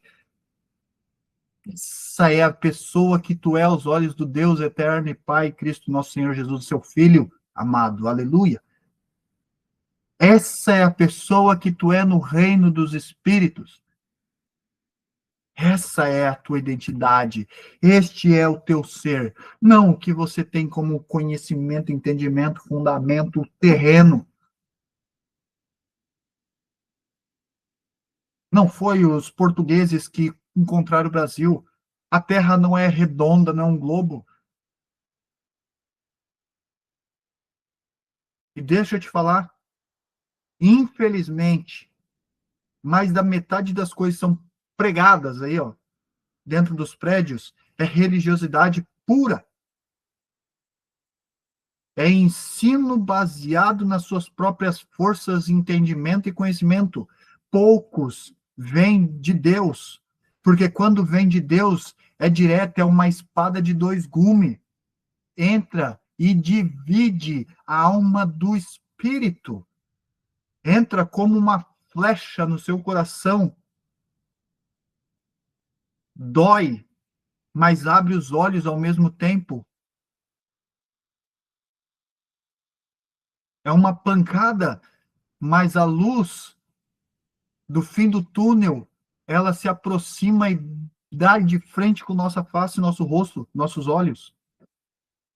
A: Essa é a pessoa que tu é aos olhos do Deus eterno e Pai, Cristo nosso Senhor Jesus, seu Filho amado. Aleluia. Essa é a pessoa que tu é no reino dos Espíritos. Essa é a tua identidade. Este é o teu ser. Não o que você tem como conhecimento, entendimento, fundamento terreno. Não foi os portugueses que encontraram o Brasil. A Terra não é redonda, não é um globo. E deixa eu te falar, infelizmente, mais da metade das coisas são pregadas aí, ó, dentro dos prédios, é religiosidade pura. É ensino baseado nas suas próprias forças, entendimento e conhecimento. Poucos vêm de Deus, porque quando vem de Deus, é direto, é uma espada de dois gumes. Entra e divide a alma do espírito. Entra como uma flecha no seu coração. Dói, mas abre os olhos ao mesmo tempo. É uma pancada, mas a luz do fim do túnel, ela se aproxima e dá de frente com nossa face, nosso rosto, nossos olhos.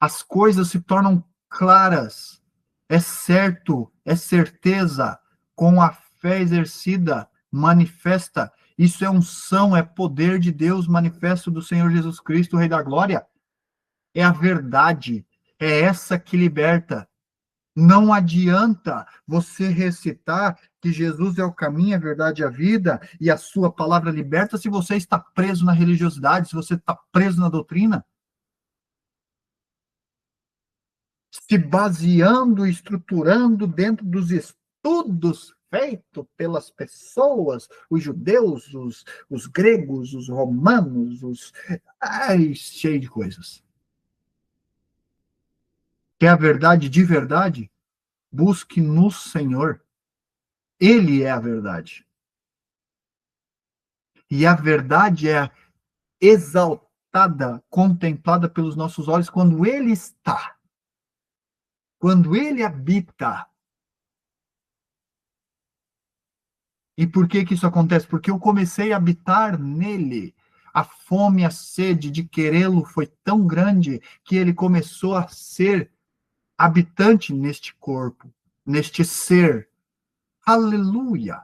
A: As coisas se tornam claras. É certo, é certeza, com a fé exercida, manifesta. Isso é unção, é poder de Deus manifesto do Senhor Jesus Cristo, Rei da Glória. É a verdade, é essa que liberta. Não adianta você recitar que Jesus é o caminho, a verdade e a vida, e a sua palavra liberta, se você está preso na religiosidade, se você está preso na doutrina. Se baseando, estruturando dentro dos estudos feitos pelas pessoas, os judeus, os gregos, os romanos, cheio de coisas. Quer a verdade de verdade? Busque no Senhor. Ele é a verdade. E a verdade é exaltada, contemplada pelos nossos olhos quando Ele está, quando Ele habita. E por que que isso acontece? Porque eu comecei a habitar nele. A fome, a sede de querê-lo foi tão grande que ele começou a ser habitante neste corpo, neste ser. Aleluia!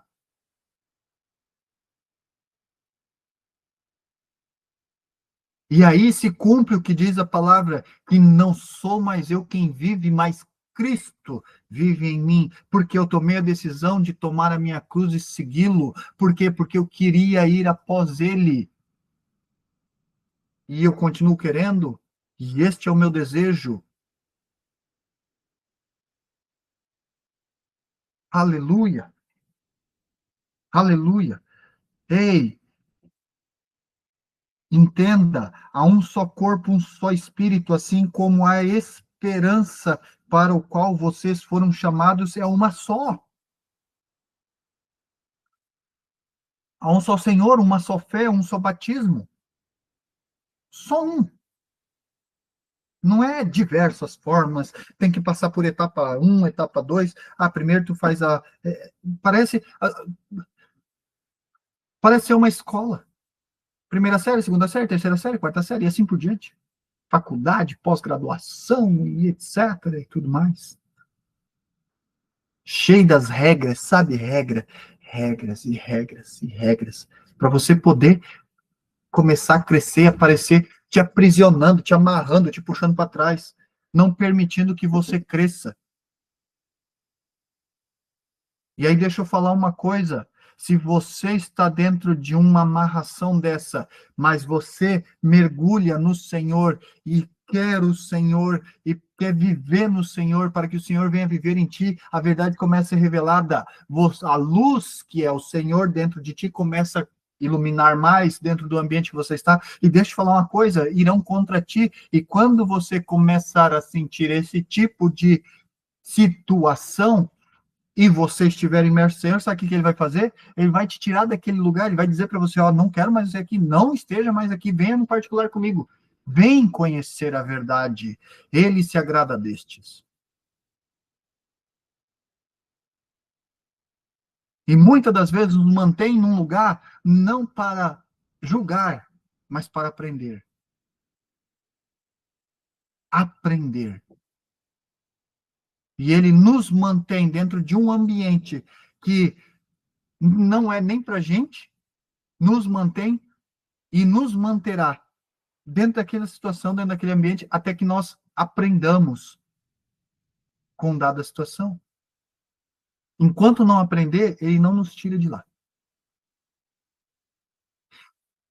A: E aí se cumpre o que diz a palavra, que não sou mais eu quem vive, mas Cristo vive em mim, porque eu tomei a decisão de tomar a minha cruz e segui-lo. Por quê? Porque eu queria ir após ele. E eu continuo querendo, e este é o meu desejo. Aleluia, aleluia. Ei, entenda, há um só corpo, um só espírito, assim como a esperança para o qual vocês foram chamados é uma só. Há um só Senhor, uma só fé, um só batismo. Só um. Não é diversas formas, tem que passar por etapa um, etapa 2. Ah, primeiro tu faz a. Parece, parece ser uma escola. Primeira série, segunda série, terceira série, quarta série, e assim por diante. Faculdade, pós-graduação e etc. e tudo mais. Cheio das regras, sabe? Regras e regras e regras. Para você poder começar a crescer, aparecer te aprisionando, te amarrando, te puxando para trás, não permitindo que você cresça. E aí deixa eu falar uma coisa, se você está dentro de uma amarração dessa, mas você mergulha no Senhor e quer o Senhor e quer viver no Senhor para que o Senhor venha viver em ti, a verdade começa a ser revelada, a luz que é o Senhor dentro de ti começa a iluminar mais dentro do ambiente que você está, e deixa eu falar uma coisa, irão contra ti, e quando você começar a sentir esse tipo de situação, e você estiver imerso no Senhor, sabe o que ele vai fazer? Ele vai te tirar daquele lugar, ele vai dizer para você, ó, não quero mais você aqui, não esteja mais aqui, venha no particular comigo. Vem conhecer a verdade. Ele se agrada destes. E muitas das vezes nos mantém num lugar não para julgar, mas para aprender. Aprender. E ele nos mantém dentro de um ambiente que não é nem para a gente, nos mantém e nos manterá dentro daquela situação, dentro daquele ambiente, até que nós aprendamos com dada situação. Enquanto não aprender, ele não nos tira de lá.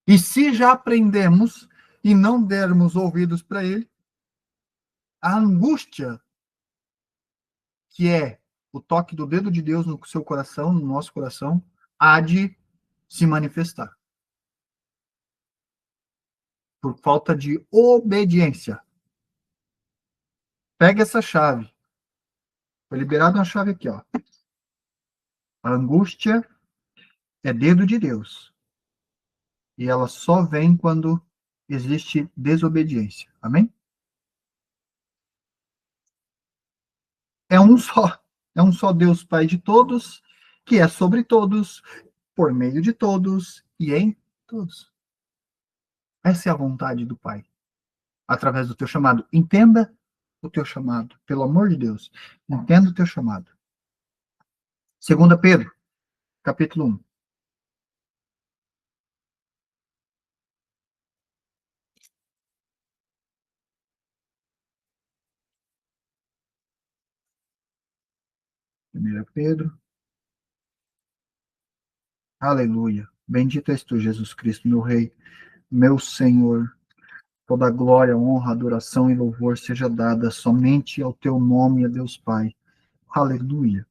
A: E se já aprendemos e não dermos ouvidos para ele, a angústia, que é o toque do dedo de Deus no seu coração, no nosso coração, há de se manifestar. Por falta de obediência. Pega essa chave. Foi liberada uma chave aqui, ó. A angústia é dedo de Deus. E ela só vem quando existe desobediência. Amém? É um só. É um só Deus, Pai de todos, que é sobre todos, por meio de todos e em todos. Essa é a vontade do Pai, através do teu chamado. Entenda o teu chamado, pelo amor de Deus. Entenda o teu chamado. 2 Pedro, capítulo 1. Primeiro Pedro. Aleluia. Bendito és tu, Jesus Cristo, meu Rei, meu Senhor. Toda glória, honra, adoração e louvor seja dada somente ao teu nome, a Deus Pai. Aleluia.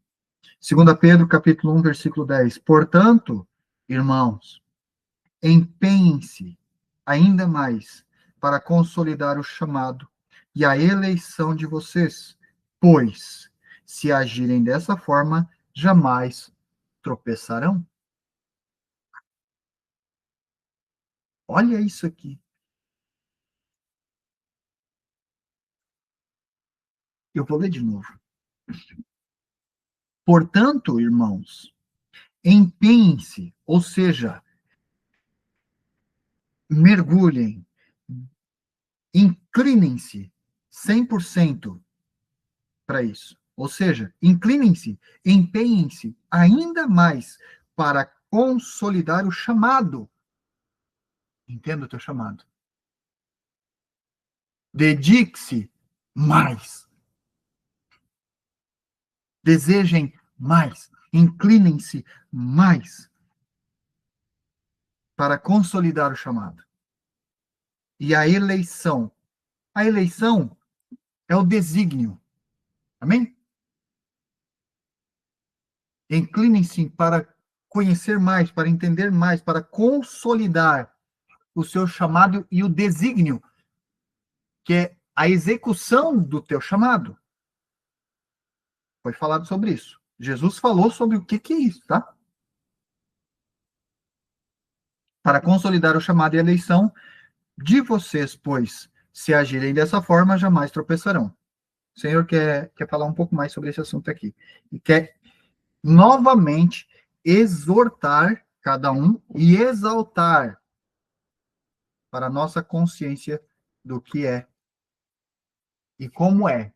A: 2 Pedro, capítulo 1, versículo 10. Portanto, irmãos, empenhem-se ainda mais para consolidar o chamado e a eleição de vocês, pois, se agirem dessa forma, jamais tropeçarão. Olha isso aqui. Eu vou ler de novo. Portanto, irmãos, empenhem-se, ou seja, mergulhem, inclinem-se 100% para isso. Ou seja, inclinem-se, empenhem-se ainda mais para consolidar o chamado. Entenda o teu chamado. Dedique-se mais. Desejem mais, inclinem-se mais para consolidar o chamado. E a eleição é o desígnio. Amém? Inclinem-se para conhecer mais, para entender mais, para consolidar o seu chamado e o desígnio, que é a execução do teu chamado. Foi falado sobre isso. Jesus falou sobre o que é isso, tá? Para consolidar o chamado e a eleição de vocês, pois, se agirem dessa forma, jamais tropeçarão. O Senhor quer falar um pouco mais sobre esse assunto aqui. E quer, novamente, exortar cada um e exaltar para a nossa consciência do que é e como é.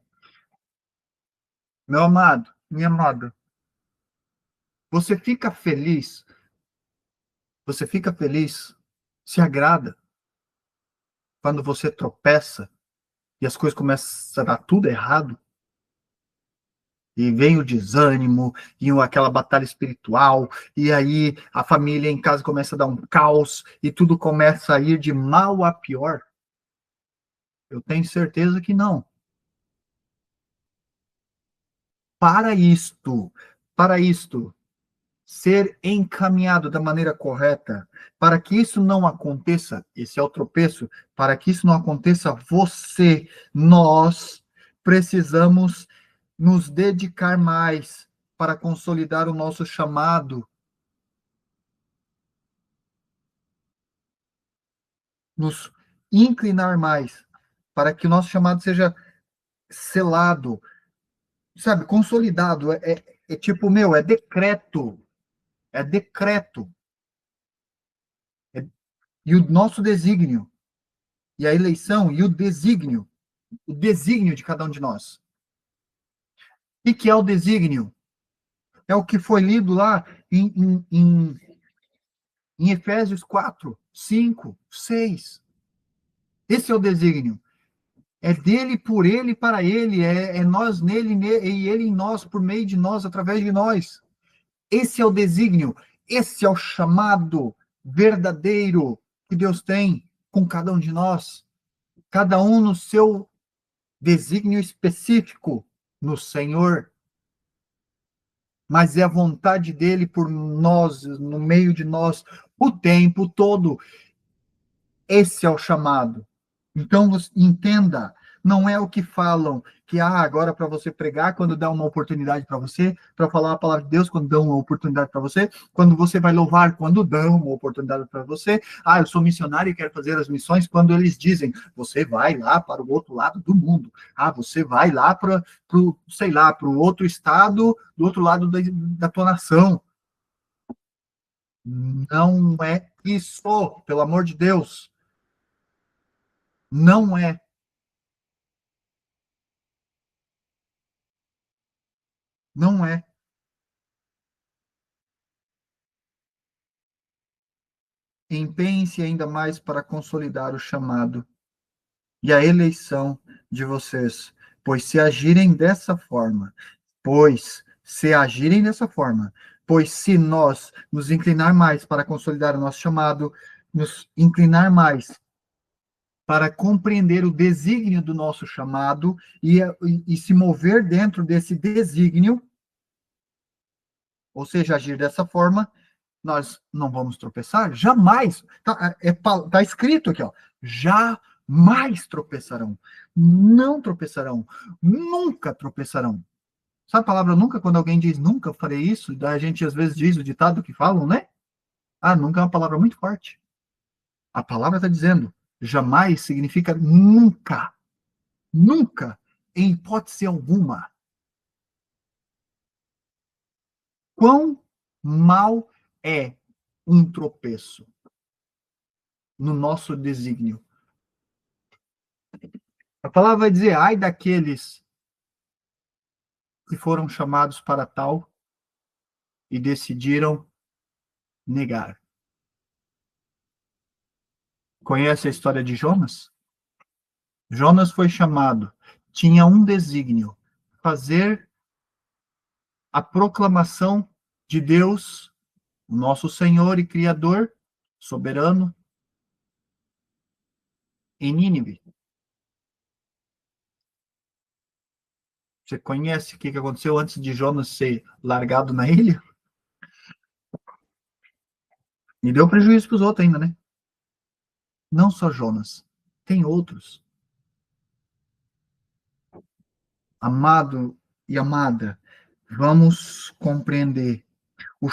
A: Meu amado, minha amada, você fica feliz, se agrada quando você tropeça e as coisas começam a dar tudo errado, e vem o desânimo, e aquela batalha espiritual, e aí a família em casa começa a dar um caos, e tudo começa a ir de mal a pior? Eu tenho certeza que não. Para isto, ser encaminhado da maneira correta, para que isso não aconteça, esse é o tropeço, para que isso não aconteça, nós precisamos nos dedicar mais para consolidar o nosso chamado, nos inclinar mais para que o nosso chamado seja selado, sabe, consolidado. É tipo, meu, é decreto. É decreto. É, e o nosso desígnio, e a eleição, e o desígnio de cada um de nós. O que é o desígnio? É o que foi lido lá em Efésios 4, 5, 6. Esse é o desígnio. É dele, por ele, para ele. É nós nele, e ele em nós, por meio de nós, através de nós. Esse é o desígnio. Esse é o chamado verdadeiro que Deus tem com cada um de nós. Cada um no seu desígnio específico no Senhor. Mas é a vontade dele por nós, no meio de nós, o tempo todo. Esse é o chamado. Então, entenda, não é o que falam, que agora para você pregar, quando dá uma oportunidade para você, para falar a palavra de Deus, quando dão uma oportunidade para você, quando você vai louvar, quando dão uma oportunidade para você, eu sou missionário e quero fazer as missões, quando eles dizem, você vai lá para o outro lado do mundo, você vai lá para sei lá, para o outro estado, do outro lado da tua nação. Não é isso, pelo amor de Deus. Não é. Não é. Empenhem-se ainda mais para consolidar o chamado e a eleição de vocês, pois se agirem dessa forma, pois se nós nos inclinar mais para consolidar o nosso chamado, nos inclinar mais para compreender o desígnio do nosso chamado e se mover dentro desse desígnio, ou seja, agir dessa forma, nós não vamos tropeçar? Jamais. Tá escrito aqui, ó. Jamais tropeçarão. Não tropeçarão. Nunca tropeçarão. Sabe a palavra nunca? Quando alguém diz nunca farei isso, a gente às vezes diz o ditado que falam, né? Nunca é uma palavra muito forte. A palavra está dizendo jamais significa nunca. Nunca. Em hipótese alguma. Quão mal é um tropeço no nosso desígnio? A palavra vai dizer, ai daqueles que foram chamados para tal e decidiram negar. Conhece a história de Jonas? Jonas foi chamado, tinha um desígnio, fazer a proclamação de Deus, o nosso Senhor e Criador, soberano, em Nínive. Você conhece o que aconteceu antes de Jonas ser largado na ilha? E deu prejuízo para os outros ainda, né? Não só Jonas, tem outros. Amado e amada, vamos compreender o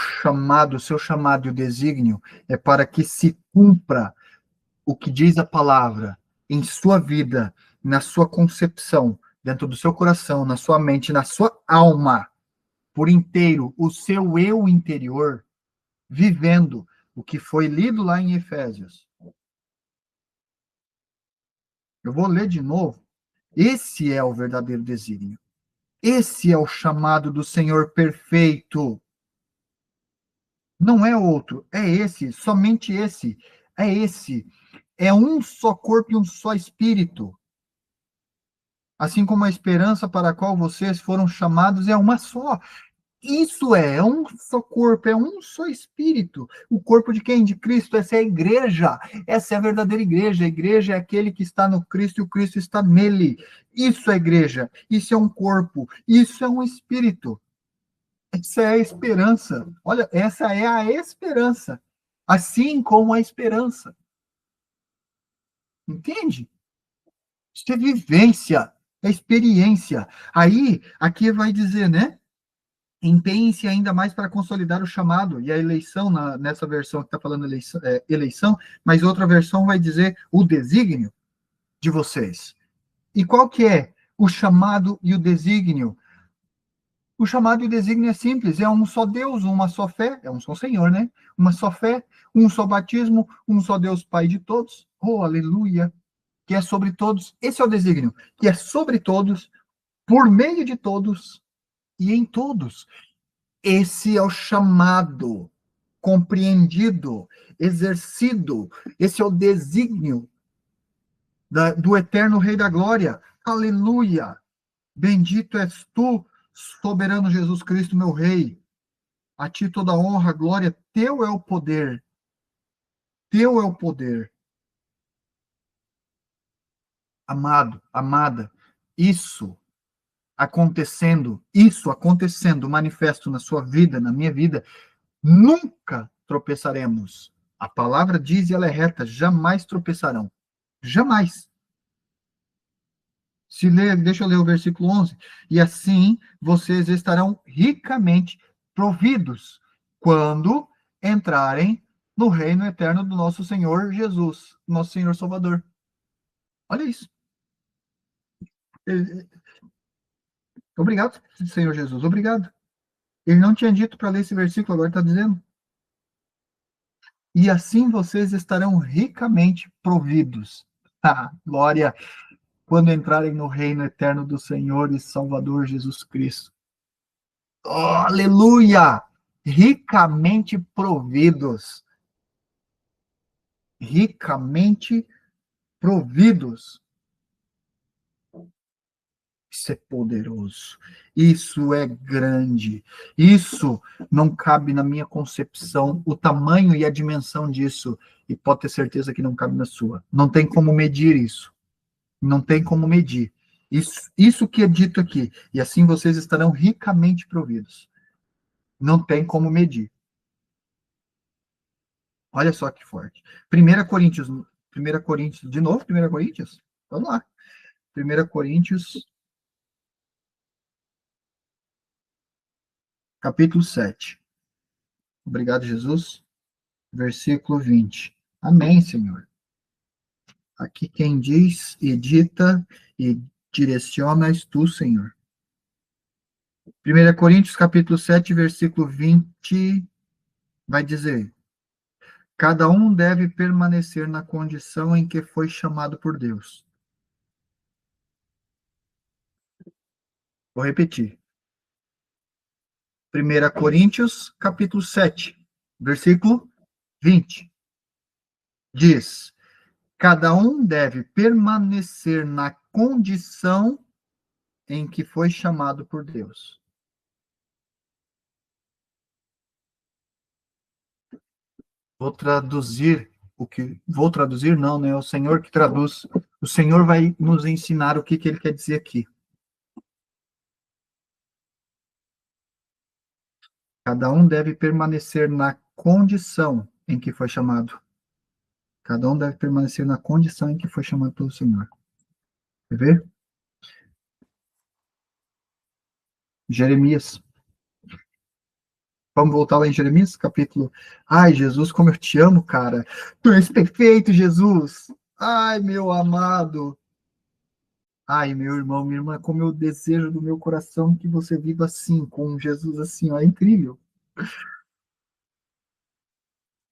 A: seu chamado e o desígnio é para que se cumpra o que diz a palavra em sua vida, na sua concepção, dentro do seu coração, na sua mente, na sua alma, por inteiro, o seu eu interior, vivendo o que foi lido lá em Efésios. Eu vou ler de novo. Esse é o verdadeiro desígnio. Esse é o chamado do Senhor perfeito. Não é outro, é esse, somente esse. É esse. É um só corpo e um só espírito. Assim como a esperança para a qual vocês foram chamados é uma só. Isso é um só corpo, é um só espírito. O corpo de quem? De Cristo. Essa é a igreja. Essa é a verdadeira igreja. A igreja é aquele que está no Cristo e o Cristo está nele. Isso é igreja. Isso é um corpo. Isso é um espírito. Essa é a esperança. Olha, essa é a esperança. Assim como a esperança. Entende? Isso é vivência, é experiência. Aí, aqui vai dizer, né? Empenhe-se ainda mais para consolidar o chamado e a eleição, nessa versão que está falando eleição, mas outra versão vai dizer o desígnio de vocês. E qual que é o chamado e o desígnio? O chamado e o desígnio é simples, é um só Deus, uma só fé, é um só Senhor, né? Uma só fé, um só batismo, um só Deus Pai de todos. Oh, aleluia! Que é sobre todos. Esse é o desígnio, que é sobre todos, por meio de todos e em todos. Esse é o chamado, compreendido, exercido. Esse é o desígnio do eterno Rei da Glória. Aleluia! Bendito és tu, soberano Jesus Cristo, meu Rei. A ti toda honra, glória, teu é o poder. Teu é o poder. Amado, amada, isso acontecendo, manifesto na sua vida, na minha vida, nunca tropeçaremos. A palavra diz e ela é reta, jamais tropeçarão. Jamais. Deixa eu ler o versículo 11. E assim vocês estarão ricamente providos quando entrarem no reino eterno do nosso Senhor Jesus, nosso Senhor Salvador. Olha isso. Obrigado, Senhor Jesus, obrigado. Ele não tinha dito para ler esse versículo, agora está dizendo. E assim vocês estarão ricamente providos. Ah, glória, quando entrarem no reino eterno do Senhor e Salvador Jesus Cristo. Oh, aleluia! Ricamente providos. Ricamente providos. Isso é poderoso. Isso é grande. Isso não cabe na minha concepção, o tamanho e a dimensão disso. E pode ter certeza que não cabe na sua. Não tem como medir isso. Não tem como medir. Isso que é dito aqui. E assim vocês estarão ricamente providos. Não tem como medir. Olha só que forte. 1 Coríntios, de novo, 1 Coríntios? Vamos lá. 1 Coríntios, capítulo 7. Obrigado, Jesus. Versículo 20. Amém, Senhor. Aqui quem diz, edita e direciona és tu, Senhor. 1 Coríntios, capítulo 7, versículo 20, vai dizer: cada um deve permanecer na condição em que foi chamado por Deus. Vou repetir. 1 Coríntios, capítulo 7, versículo 20. Diz: cada um deve permanecer na condição em que foi chamado por Deus. Vou traduzir vou traduzir, não, né? É o Senhor que traduz. O Senhor vai nos ensinar o que ele quer dizer aqui. Cada um deve permanecer na condição em que foi chamado. Cada um deve permanecer na condição em que foi chamado pelo Senhor. Quer ver? Jeremias. Vamos voltar lá em Jeremias, capítulo. Ai, Jesus, como eu te amo, cara. Tu és perfeito, Jesus. Ai, meu amado. Ai, meu irmão, minha irmã, como eu desejo do meu coração que você viva assim, com Jesus assim, ó, é incrível.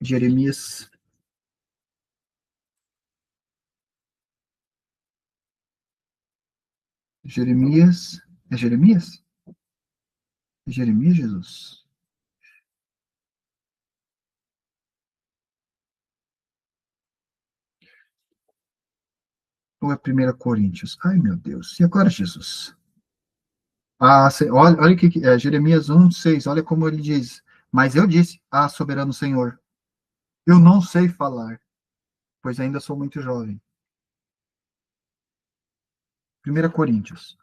A: Jeremias, Jeremias, é Jeremias? É Jeremias, Jesus? Ou é 1 Coríntios? Ai, meu Deus. E agora, Jesus? Ah, olha o que é Jeremias 1:6. Olha como ele diz. Mas eu disse, ah, soberano Senhor, eu não sei falar, pois ainda sou muito jovem. 1 Coríntios.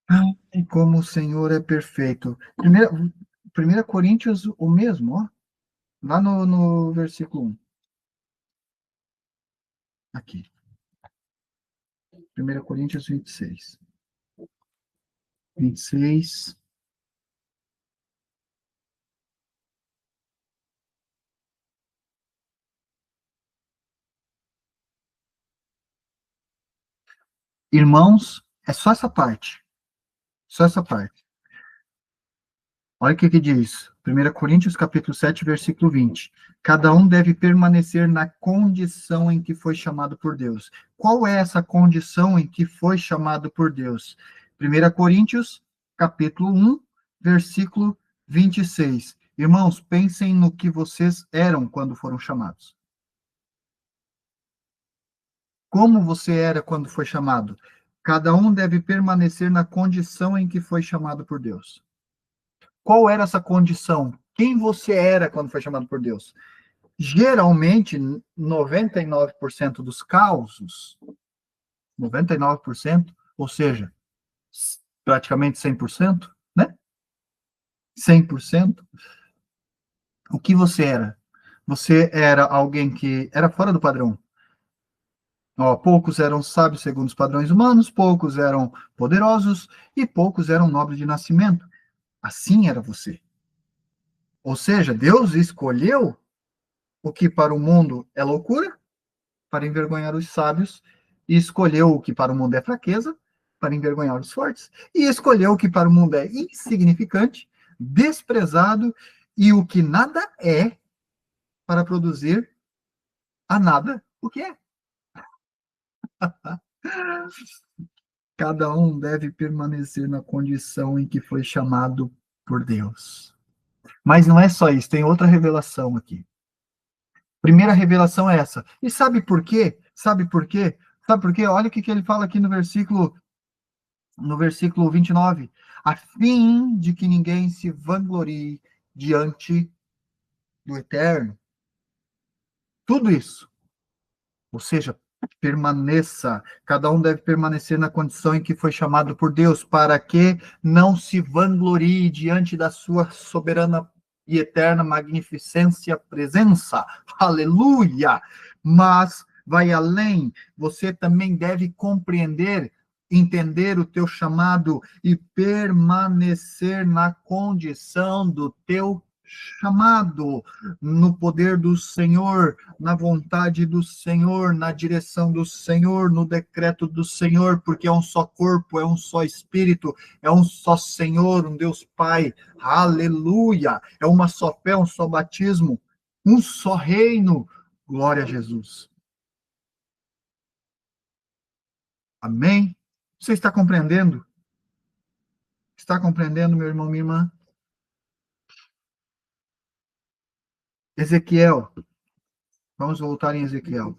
A: Ai, como o Senhor é perfeito. 1 Coríntios, o mesmo, ó. Lá no versículo 1. Aqui. 1 Coríntios 26. 26. Irmãos, é só essa parte. Só essa parte. Olha o que diz. 1 Coríntios, capítulo 7, versículo 20. Cada um deve permanecer na condição em que foi chamado por Deus. Qual é essa condição em que foi chamado por Deus? 1 Coríntios, capítulo 1, versículo 26. Irmãos, pensem no que vocês eram quando foram chamados. Como você era quando foi chamado? Cada um deve permanecer na condição em que foi chamado por Deus. Qual era essa condição? Quem você era quando foi chamado por Deus? Geralmente, 99% dos causos, 99%, ou seja, praticamente 100%, né? 100%. O que você era? Você era alguém que era fora do padrão. Ó, poucos eram sábios segundo os padrões humanos, poucos eram poderosos e poucos eram nobres de nascimento. Assim era você. Ou seja, Deus escolheu o que para o mundo é loucura, para envergonhar os sábios, e escolheu o que para o mundo é fraqueza, para envergonhar os fortes, e escolheu o que para o mundo é insignificante, desprezado, e o que nada é, para produzir a nada o que é. Cada um deve permanecer na condição em que foi chamado por Deus. Mas não é só isso, tem outra revelação aqui. Primeira revelação é essa. E sabe por quê? Sabe por quê? Sabe por quê? Olha o que ele fala aqui no versículo 29. A fim de que ninguém se vanglorie diante do Eterno. Tudo isso. Ou seja, permaneça. Cada um deve permanecer na condição em que foi chamado por Deus, para que não se vanglorie diante da sua soberana e eterna magnificência presença. Aleluia! Mas vai além, você também deve compreender, entender o teu chamado e permanecer na condição do teu chamado, no poder do Senhor, na vontade do Senhor, na direção do Senhor, no decreto do Senhor, porque é um só corpo, é um só Espírito, é um só Senhor, um Deus Pai, aleluia, é uma só fé, um só batismo, um só reino, glória a Jesus. Amém? Você está compreendendo? Está compreendendo, meu irmão, minha irmã? Ezequiel, vamos voltar em Ezequiel.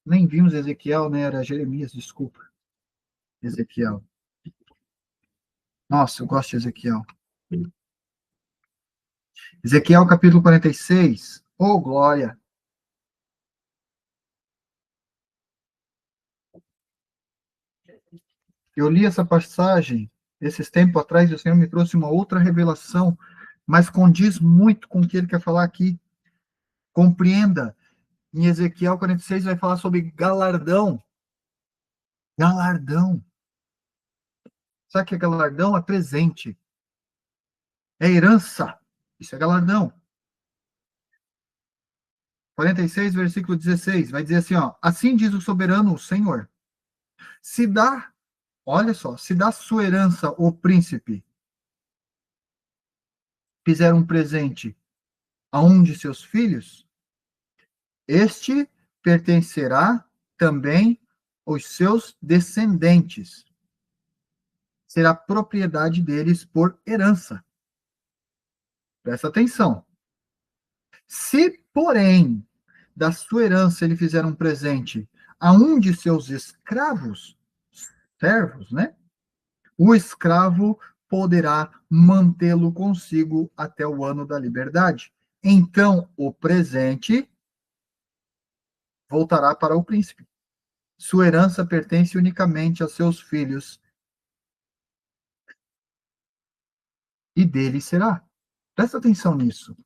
A: Nem vimos Ezequiel, né? Era Jeremias, desculpa. Ezequiel. Nossa, eu gosto de Ezequiel. Ezequiel capítulo 46. Oh, glória! Eu li essa passagem esses tempos atrás e o Senhor me trouxe uma outra revelação, mas condiz muito com o que ele quer falar aqui. Compreenda, em Ezequiel 46 vai falar sobre galardão. Galardão. Sabe o que é galardão? É presente. É herança. Isso é galardão. 46, versículo 16, vai dizer assim, ó, assim diz o soberano, o Senhor, se dá, olha só, se dá sua herança o príncipe, fizer um presente a um de seus filhos, este pertencerá também aos seus descendentes. Será propriedade deles por herança. Presta atenção. Se, porém, da sua herança ele fizer um presente a um de seus escravos, servos, né? O escravo poderá mantê-lo consigo até o ano da liberdade. Então, o presente voltará para o príncipe. Sua herança pertence unicamente a seus filhos e dele será. Presta atenção nisso.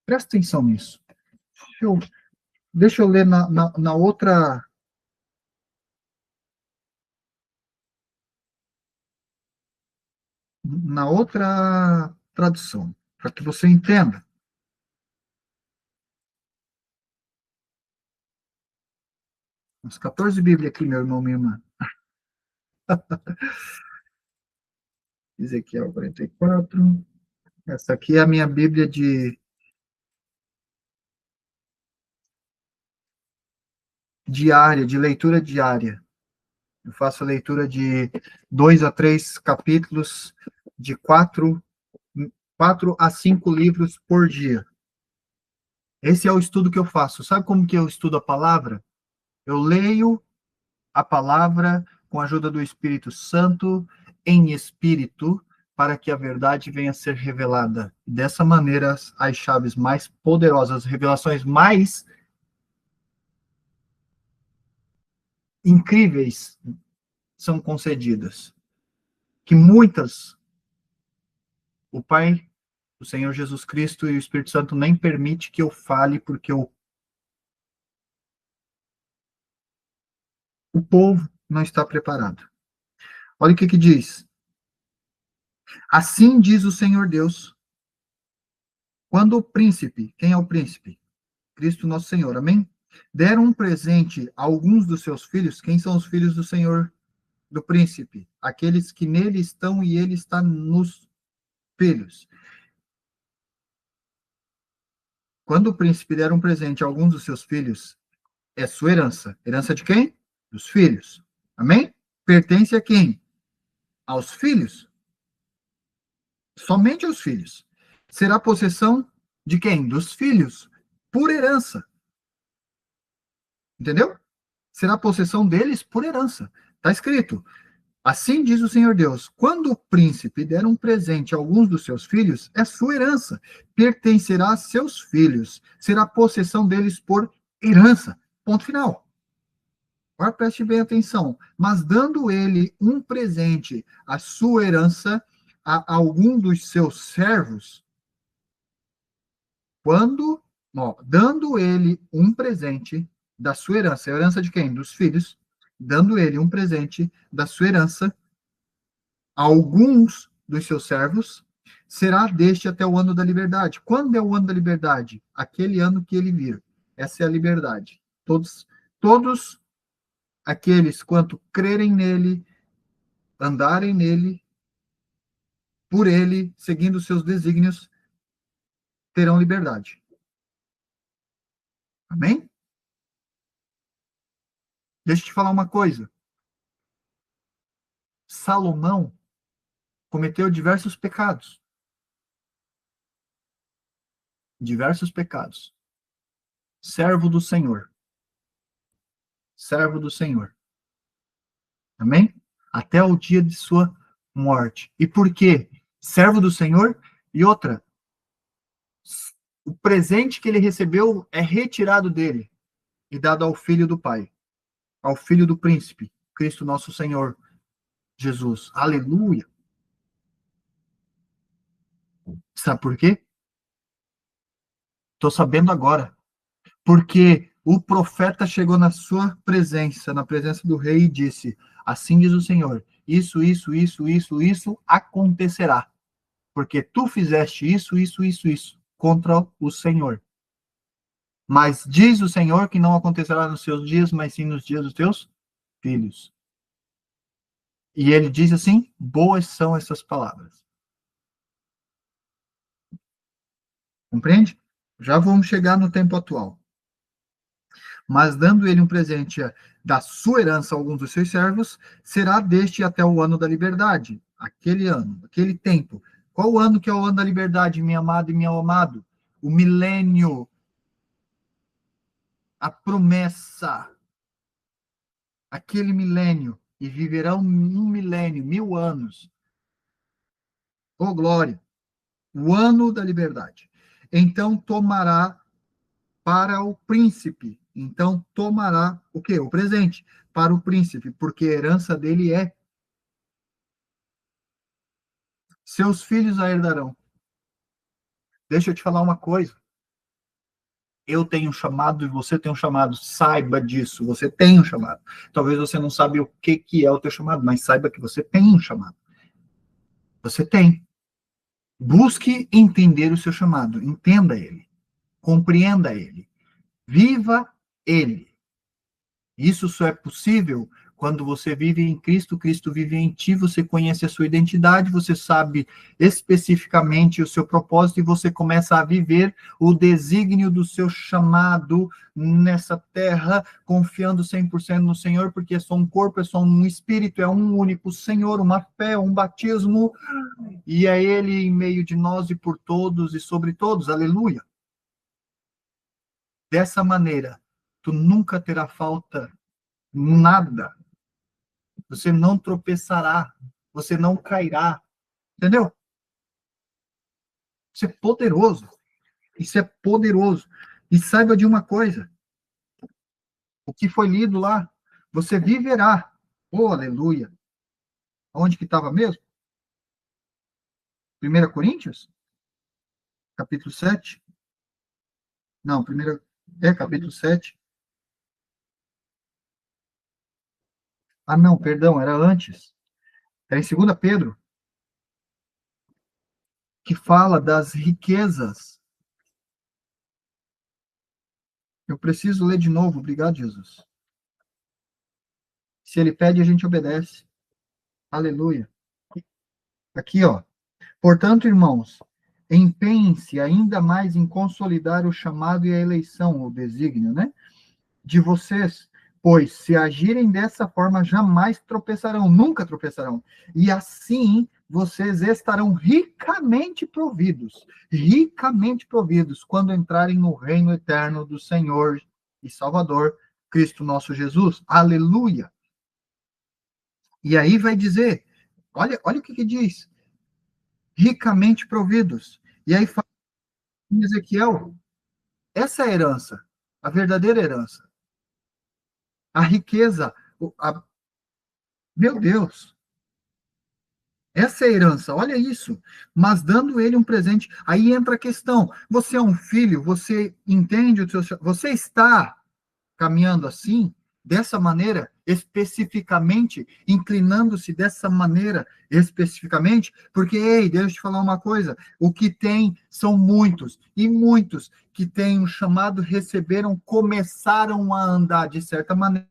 A: Presta atenção nisso. Deixa eu ler na outra tradução, para que você entenda. Uns 14 Bíblias aqui, meu irmão, minha irmã. Ezequiel 44. Essa aqui é a minha Bíblia diária, de leitura diária. Eu faço a leitura de 2 a 3 capítulos, de 4 a 5 livros por dia. Esse é o estudo que eu faço. Sabe como que eu estudo a palavra? Eu leio a palavra com a ajuda do Espírito Santo, em espírito, para que a verdade venha a ser revelada. Dessa maneira, as chaves mais poderosas, as revelações mais incríveis são concedidas. Que muitas, o Pai, o Senhor Jesus Cristo e o Espírito Santo nem permite que eu fale, porque o povo não está preparado. Olha o que diz. Assim diz o Senhor Deus, quando o príncipe, quem é o príncipe? Cristo nosso Senhor, amém? Deram um presente a alguns dos seus filhos, quem são os filhos do Senhor, do príncipe? Aqueles que nele estão e ele está nos filhos. Quando o príncipe der um presente a alguns dos seus filhos, é sua herança. Herança de quem? Dos filhos. Amém? Pertence a quem? Aos filhos. Somente aos filhos. Será possessão de quem? Dos filhos. Por herança. Entendeu? Será possessão deles por herança. Está escrito. Assim diz o Senhor Deus: quando o príncipe der um presente a alguns dos seus filhos, é sua herança. Pertencerá a seus filhos. Será possessão deles por herança. Ponto final. Agora preste bem atenção. Mas dando ele um presente, a sua herança, a algum dos seus servos, dando ele um presente da sua herança, a herança de quem? Dos filhos, dando ele um presente da sua herança, a alguns dos seus servos, será deste até o ano da liberdade. Quando é o ano da liberdade? Aquele ano que ele vir. Essa é a liberdade. Todos aqueles quanto crerem nele, andarem nele, por ele, seguindo os seus desígnios, terão liberdade. Amém? Deixa eu te falar uma coisa. Salomão cometeu diversos pecados. Diversos pecados. Servo do Senhor. Servo do Senhor. Amém? Até o dia de sua morte. E por quê? Servo do Senhor. E outra, o presente que ele recebeu é retirado dele e dado ao filho do Pai, ao filho do príncipe, Cristo nosso Senhor, Jesus. Aleluia! Sabe por quê? Estou sabendo agora. Porque o profeta chegou na sua presença, na presença do rei, e disse: assim diz o Senhor, isso acontecerá. Porque tu fizeste isso contra o Senhor. Mas diz o Senhor que não acontecerá nos seus dias, mas sim nos dias dos teus filhos. E ele diz assim: boas são essas palavras. Compreende? Já vamos chegar no tempo atual. Mas dando ele um presente da sua herança a alguns dos seus servos, será deste até o ano da liberdade. Aquele ano, aquele tempo. Qual o ano que é o ano da liberdade, minha amada e meu amado? O milênio. A promessa. Aquele milênio. E viverão um milênio, 1000 anos. Oh, glória! O ano da liberdade. Então tomará para o príncipe. Então tomará o quê? O presente para o príncipe, porque a herança dele é seus filhos a herdarão. Deixa eu te falar uma coisa. Eu tenho um chamado e você tem um chamado. Saiba disso. Você tem um chamado. Talvez você não saiba o que é o teu chamado, mas saiba que você tem um chamado. Você tem. Busque entender o seu chamado. Entenda ele. Compreenda ele. Viva ele. Isso só é possível quando você vive em Cristo, Cristo vive em ti, você conhece a sua identidade, você sabe especificamente o seu propósito e você começa a viver o desígnio do seu chamado nessa terra, confiando 100% no Senhor, porque é só um corpo, é só um espírito, é um único Senhor, uma fé, um batismo, e é Ele em meio de nós e por todos e sobre todos, aleluia. Dessa maneira, tu nunca terá falta nada. Você não tropeçará, você não cairá, entendeu? Isso é poderoso. Isso é poderoso. E saiba de uma coisa, o que foi lido lá, você viverá. Oh, aleluia. Onde que estava mesmo? 1 Coríntios? Capítulo 7? Não, capítulo 7. Ah, não, perdão, era antes. Era em 2 Pedro, que fala das riquezas. Eu preciso ler de novo, obrigado, Jesus. Se ele pede, a gente obedece. Aleluia. Aqui, ó. Portanto, irmãos, empenhem-se ainda mais em consolidar o chamado e a eleição, o desígnio, né? De vocês, pois se agirem dessa forma, jamais tropeçarão, nunca tropeçarão. E assim vocês estarão ricamente providos, quando entrarem no reino eterno do Senhor e Salvador, Cristo nosso Jesus. Aleluia! E aí vai dizer, olha o que diz, ricamente providos. E aí fala em Ezequiel, essa é a herança, a verdadeira herança. A riqueza, meu Deus, essa é a herança, olha isso. Mas dando ele um presente, aí entra a questão, você é um filho, você entende o seu, você está caminhando assim, dessa maneira, especificamente, inclinando-se dessa maneira, especificamente, porque, ei, deixa eu te falar uma coisa, o que tem são muitos, e muitos que têm um chamado, receberam, começaram a andar de certa maneira,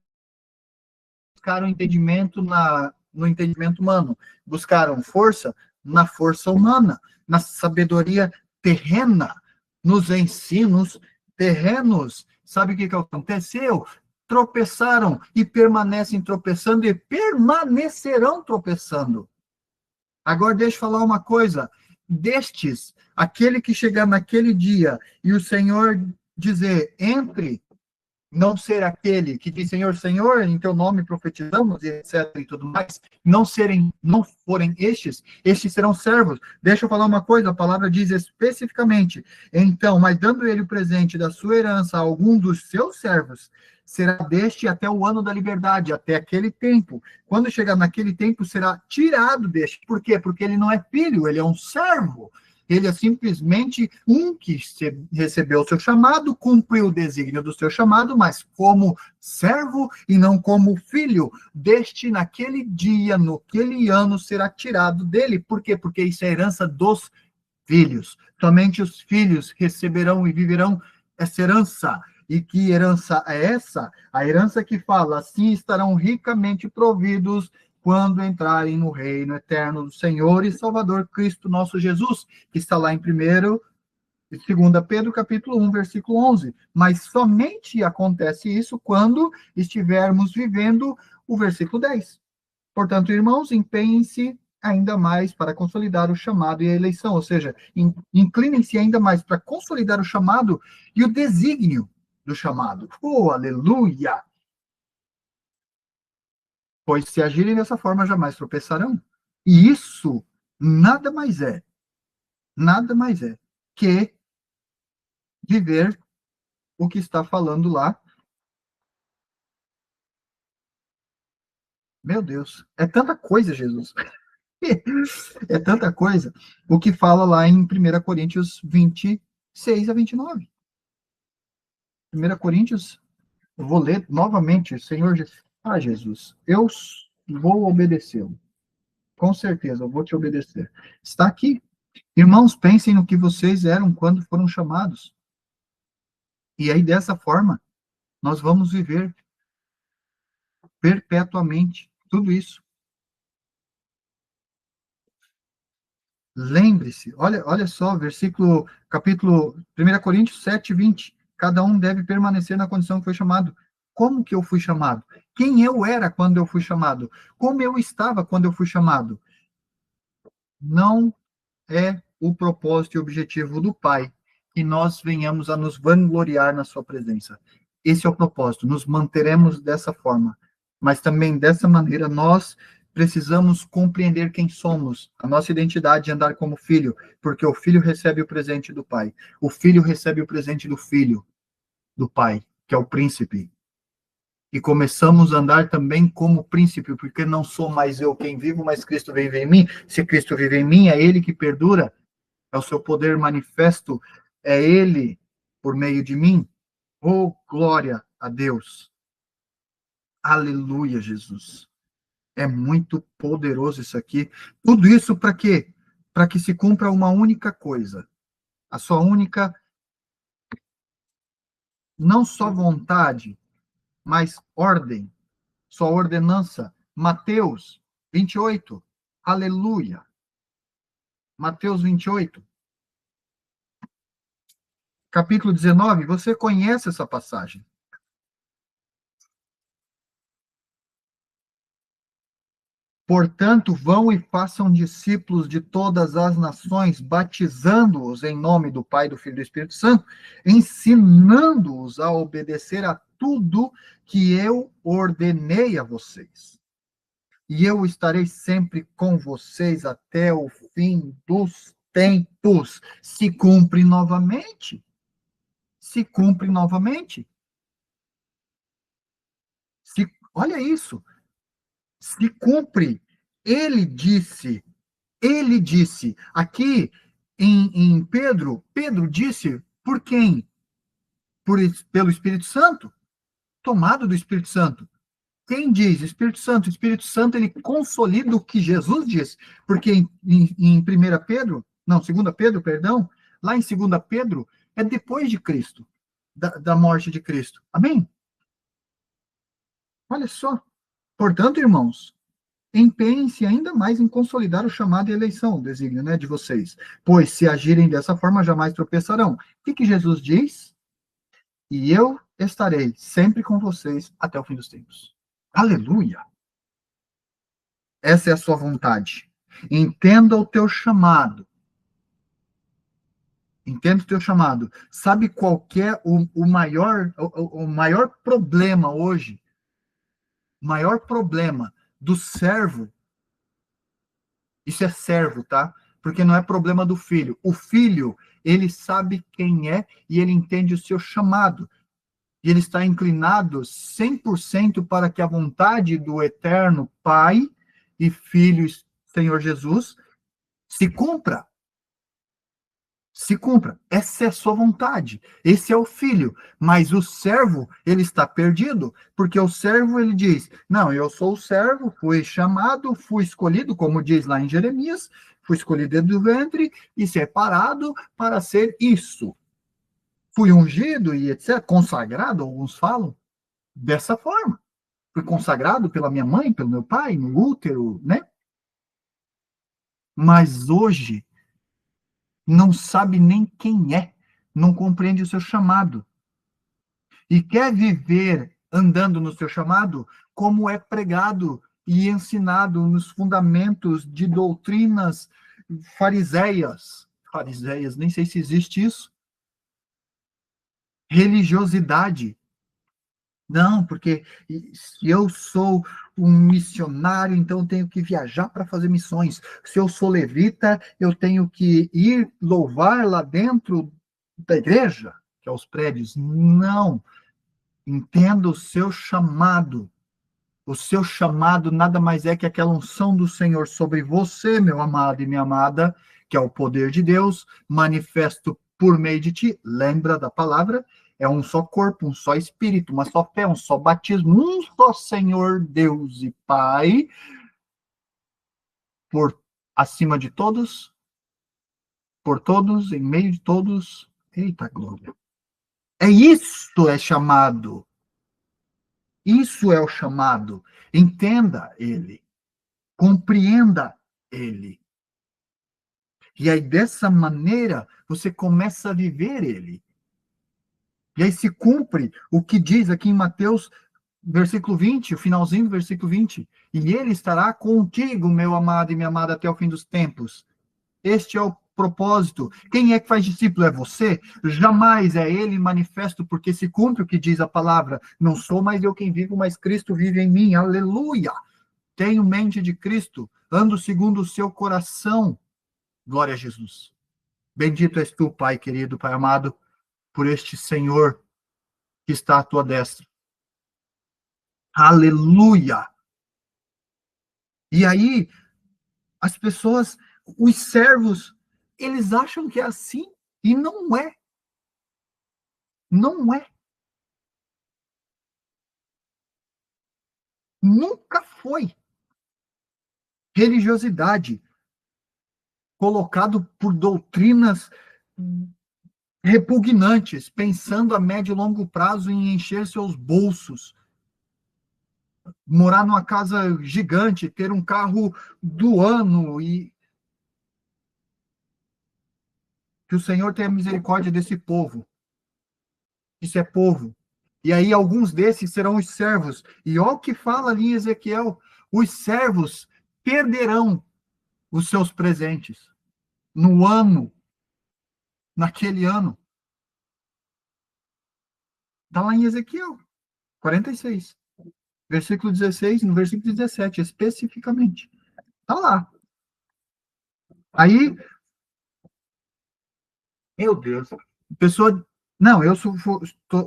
A: buscaram entendimento no entendimento humano, buscaram força na força humana, na sabedoria terrena, nos ensinos terrenos. Sabe o que aconteceu? Tropeçaram e permanecem tropeçando e permanecerão tropeçando. Agora deixa eu falar uma coisa, destes, aquele que chegar naquele dia e o Senhor dizer, entre não ser aquele que diz Senhor, Senhor, em teu nome profetizamos, e etc. e tudo mais, não forem estes serão servos. Deixa eu falar uma coisa, a palavra diz especificamente, então, mas dando ele o presente da sua herança a algum dos seus servos, será deste até o ano da liberdade, até aquele tempo. Quando chegar naquele tempo, será tirado deste. Por quê? Porque ele não é filho, ele é um servo. Ele é simplesmente um que recebeu o seu chamado, cumpriu o desígnio do seu chamado, mas como servo e não como filho. Deste, naquele dia, naquele ano, será tirado dele. Por quê? Porque isso é herança dos filhos. Somente os filhos receberão e viverão essa herança. E que herança é essa? A herança que fala, assim estarão ricamente providos quando entrarem no reino eterno do Senhor e Salvador Cristo nosso Jesus, que está lá em 1º e 2 Pedro, capítulo 1, versículo 11. Mas somente acontece isso quando estivermos vivendo o versículo 10. Portanto, irmãos, empenhem-se ainda mais para consolidar o chamado e a eleição, ou seja, inclinem-se ainda mais para consolidar o chamado e o desígnio do chamado. Oh, aleluia! Pois se agirem dessa forma, jamais tropeçarão. E isso nada mais é que viver o que está falando lá. Meu Deus, é tanta coisa, Jesus. É tanta coisa. O que fala lá em 1 Coríntios 26 a 29. 1 Coríntios, eu vou ler novamente, Senhor Jesus. Ah, Jesus, eu vou obedecê-lo. Com certeza, eu vou te obedecer. Está aqui. Irmãos, pensem no que vocês eram quando foram chamados. E aí, dessa forma, nós vamos viver perpetuamente tudo isso. Lembre-se, olha só, capítulo 1 Coríntios 7:20. Cada um deve permanecer na condição que foi chamado. Como que eu fui chamado? Quem eu era quando eu fui chamado? Como eu estava quando eu fui chamado? Não é o propósito e objetivo do Pai que nós venhamos a nos vangloriar na sua presença. Esse é o propósito, nos manteremos dessa forma. Mas também dessa maneira nós precisamos compreender quem somos, a nossa identidade de andar como filho, porque o filho recebe o presente do Pai. O filho recebe o presente do filho, do Pai, que é o príncipe. E começamos a andar também como príncipe, porque não sou mais eu quem vivo, mas Cristo vive em mim. Se Cristo vive em mim, é Ele que perdura, é o seu poder manifesto, é Ele por meio de mim. Oh, glória a Deus. Aleluia, Jesus. É muito poderoso isso aqui. Tudo isso para quê? Para que se cumpra uma única coisa. A sua única, não só vontade, mas ordem, sua ordenança. Mateus 28. Aleluia. Mateus 28. Capítulo 19. Você conhece essa passagem? Portanto, vão e façam discípulos de todas as nações, batizando-os em nome do Pai, do Filho e do Espírito Santo, ensinando-os a obedecer a tudo que eu ordenei a vocês. E eu estarei sempre com vocês até o fim dos tempos. Se cumpre novamente. Se cumpre novamente. Olha isso. Se cumpre. Ele disse, aqui em Pedro disse, por quem? Pelo Espírito Santo, tomado do Espírito Santo. Quem diz? Espírito Santo. O Espírito Santo, ele consolida o que Jesus diz, porque em 1 Pedro, não, 2 Pedro, perdão, lá em 2 Pedro, é depois de Cristo, da morte de Cristo. Amém? Olha só. Portanto, irmãos, empenhem-se ainda mais em consolidar o chamado e a eleição, o desígnio, né, de vocês. Pois, se agirem dessa forma, jamais tropeçarão. O que Jesus diz? E eu estarei sempre com vocês até o fim dos tempos. Aleluia! Essa é a sua vontade. Entenda o teu chamado. Entende o teu chamado. Sabe qual que é o maior problema hoje? O maior problema do servo, isso é servo, tá? Porque não é problema do filho. O filho, ele sabe quem é e ele entende o seu chamado. E ele está inclinado 100% para que a vontade do eterno Pai e Filho Senhor Jesus se cumpra. Se cumpra. Essa é a sua vontade. Esse é o filho. Mas o servo, ele está perdido, porque o servo, ele diz: não, eu sou o servo, fui chamado, fui escolhido, como diz lá em Jeremias, fui escolhido dentro do ventre e separado para ser isso. Fui ungido e etc., consagrado, alguns falam, dessa forma. Fui consagrado pela minha mãe, pelo meu pai, no útero, né? Mas hoje não sabe nem quem é, não compreende o seu chamado. E quer viver andando no seu chamado, como é pregado e ensinado nos fundamentos de doutrinas fariseias. Fariseias, nem sei se existe isso. Religiosidade. Não, porque se eu sou um missionário, então eu tenho que viajar para fazer missões. Se eu sou levita, eu tenho que ir louvar lá dentro da igreja, que é os prédios. Não. Entenda o seu chamado. O seu chamado nada mais é que aquela unção do Senhor sobre você, meu amado e minha amada, que é o poder de Deus, manifesto por meio de ti. Lembra da palavra? É um só corpo, um só espírito, uma só fé, um só batismo, um só Senhor, Deus e Pai, por acima de todos, por todos, em meio de todos. Eita glória. É isso é chamado. Isso é o chamado. Entenda ele. Compreenda ele. E aí, dessa maneira, você começa a viver ele. E aí se cumpre o que diz aqui em Mateus, versículo 20, o finalzinho do versículo 20. E ele estará contigo, meu amado e minha amada, até o fim dos tempos. Este é o propósito. Quem é que faz discípulo? É você? Jamais é ele manifesto, porque se cumpre o que diz a palavra. Não sou mais eu quem vivo, mas Cristo vive em mim. Aleluia! Tenho mente de Cristo, ando segundo o seu coração. Glória a Jesus. Bendito és tu, Pai querido, Pai amado, por este Senhor que está à tua destra. Aleluia! E aí, as pessoas, os servos, eles acham que é assim, e não é. Não é. Nunca foi. Religiosidade, colocado por doutrinas repugnantes, pensando a médio e longo prazo em encher seus bolsos, morar numa casa gigante, ter um carro do ano e que o Senhor tenha misericórdia desse povo. Isso é povo. E aí alguns desses serão os servos. E olha o que fala ali em Ezequiel: os servos perderão os seus presentes no ano, naquele ano. Está lá em Ezequiel 46, versículo 16, no versículo 17, especificamente. Está lá. Aí, meu Deus, a pessoa. Não,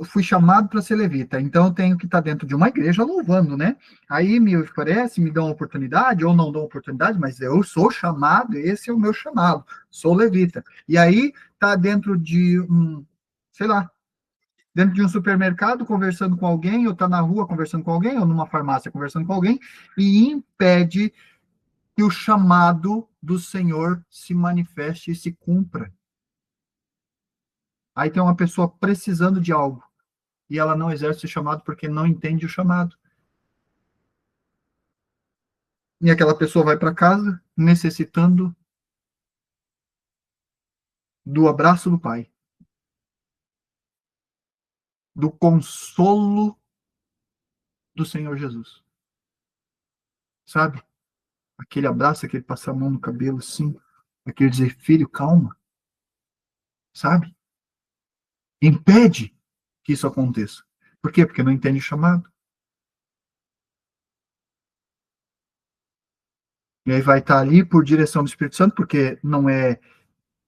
A: fui chamado para ser levita, então eu tenho que estar dentro de uma igreja louvando, né? Aí me oferece, me dão uma oportunidade, ou não dão oportunidade, mas eu sou chamado, esse é o meu chamado, sou levita. E aí tá dentro de sei lá, dentro de um supermercado conversando com alguém, ou tá na rua conversando com alguém, ou numa farmácia conversando com alguém, e impede que o chamado do Senhor se manifeste e se cumpra. Aí tem uma pessoa precisando de algo e ela não exerce o chamado porque não entende o chamado. E aquela pessoa vai para casa necessitando do abraço do Pai, do consolo do Senhor Jesus. Sabe? Aquele abraço, aquele passar a mão no cabelo, assim, aquele dizer, filho, calma. sabe? Impede que isso aconteça. Por quê? Porque não entende o chamado. E aí vai estar ali por direção do Espírito Santo, porque não é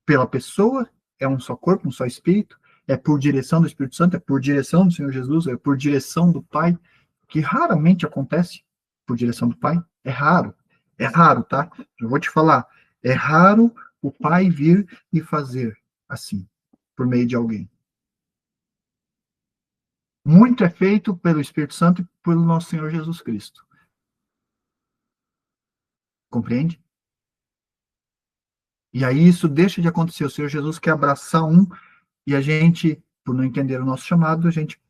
A: pela pessoa, é um só corpo, um só espírito, é por direção do Espírito Santo, é por direção do Senhor Jesus, é por direção do Pai, que raramente acontece por direção do Pai. É raro, tá? Eu vou te falar, é raro o Pai vir e fazer assim, por meio de alguém. Muito é feito pelo Espírito Santo e pelo nosso Senhor Jesus Cristo. Compreende? E aí isso deixa de acontecer. O Senhor Jesus quer abraçar um e a gente, por não entender o nosso chamado, a gente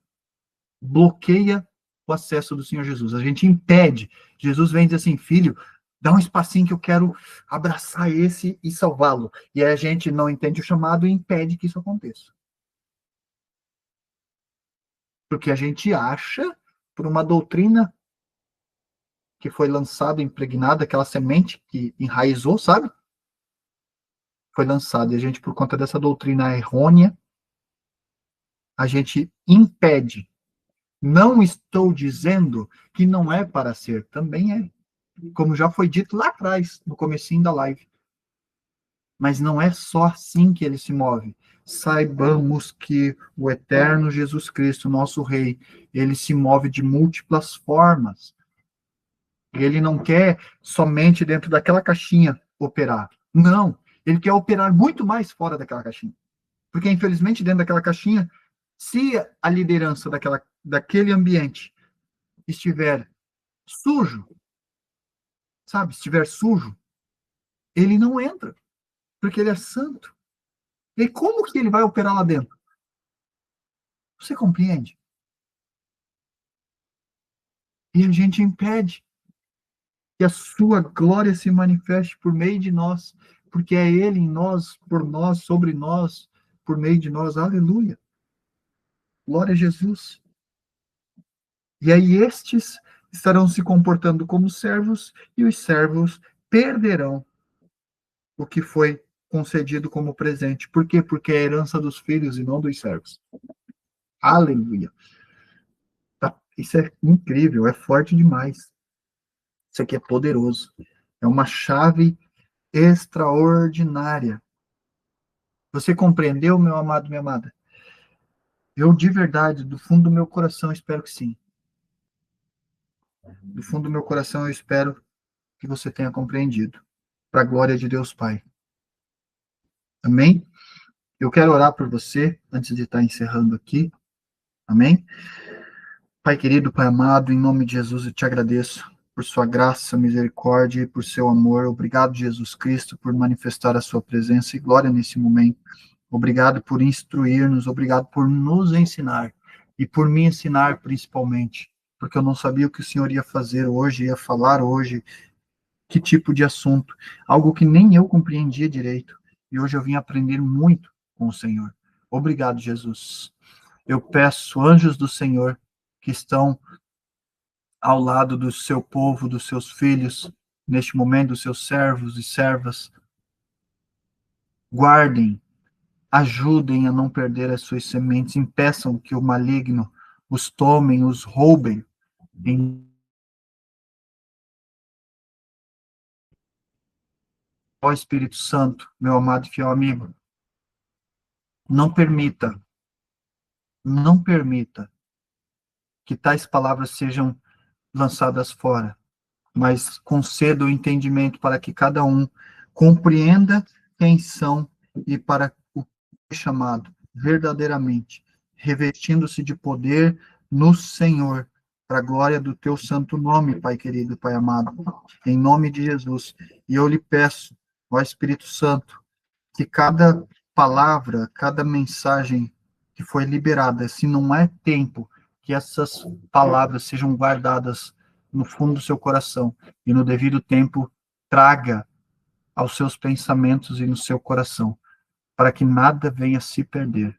A: bloqueia o acesso do Senhor Jesus. A gente impede. Jesus vem dizer assim, filho, dá um espacinho que eu quero abraçar esse e salvá-lo. E aí a gente não entende o chamado e impede que isso aconteça. Porque a gente acha, por uma doutrina que foi lançada, impregnada, aquela semente que enraizou, sabe? Foi lançada. E a gente, por conta dessa doutrina errônea, a gente impede. Não estou dizendo que não é para ser, também é. Como já foi dito lá atrás, no comecinho da live. Mas não é só assim que ele se move. Saibamos que o eterno Jesus Cristo, nosso Rei, ele se move de múltiplas formas. Ele não quer somente dentro daquela caixinha operar. Não, ele quer operar muito mais fora daquela caixinha. Porque, infelizmente, dentro daquela caixinha, se a liderança daquele ambiente estiver sujo, sabe, estiver sujo, ele não entra, porque ele é santo. E como que ele vai operar lá dentro? Você compreende? E a gente impede que a sua glória se manifeste por meio de nós, porque é ele em nós, por nós, sobre nós, por meio de nós. Aleluia. Glória a Jesus. E aí estes estarão se comportando como servos e os servos perderão o que foi concedido como presente. Por quê? Porque é a herança dos filhos e não dos servos. Aleluia. Tá? Isso é incrível, é forte demais. Isso aqui é poderoso. É uma chave extraordinária. Você compreendeu, meu amado, minha amada? Eu, de verdade, do fundo do meu coração, espero que sim. Do fundo do meu coração, eu espero que você tenha compreendido. Para a glória de Deus Pai. Amém? Eu quero orar por você, antes de estar encerrando aqui. Amém? Pai querido, Pai amado, em nome de Jesus, eu te agradeço por sua graça, misericórdia e por seu amor. Obrigado, Jesus Cristo, por manifestar a sua presença e glória nesse momento. Obrigado por instruir-nos, obrigado por nos ensinar e por me ensinar principalmente, porque eu não sabia o que o Senhor ia fazer hoje, ia falar hoje, que tipo de assunto, algo que nem eu compreendia direito. E hoje eu vim aprender muito com o Senhor. Obrigado, Jesus. Eu peço, anjos do Senhor, que estão ao lado do seu povo, dos seus filhos, neste momento, dos seus servos e servas, guardem, ajudem a não perder as suas sementes, impeçam que o maligno os tomem, os roubem. Ó Espírito Santo, meu amado e fiel amigo, não permita, não permita que tais palavras sejam lançadas fora, mas conceda o entendimento para que cada um compreenda quem são e para o que é chamado verdadeiramente, revestindo-se de poder no Senhor, para a glória do teu santo nome, Pai querido, Pai amado, em nome de Jesus. E eu lhe peço, ó Espírito Santo, que cada palavra, cada mensagem que foi liberada, se não é tempo, que essas palavras sejam guardadas no fundo do seu coração e no devido tempo traga aos seus pensamentos e no seu coração, para que nada venha se perder.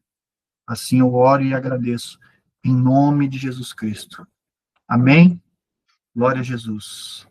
A: Assim eu oro e agradeço, em nome de Jesus Cristo. Amém? Glória a Jesus.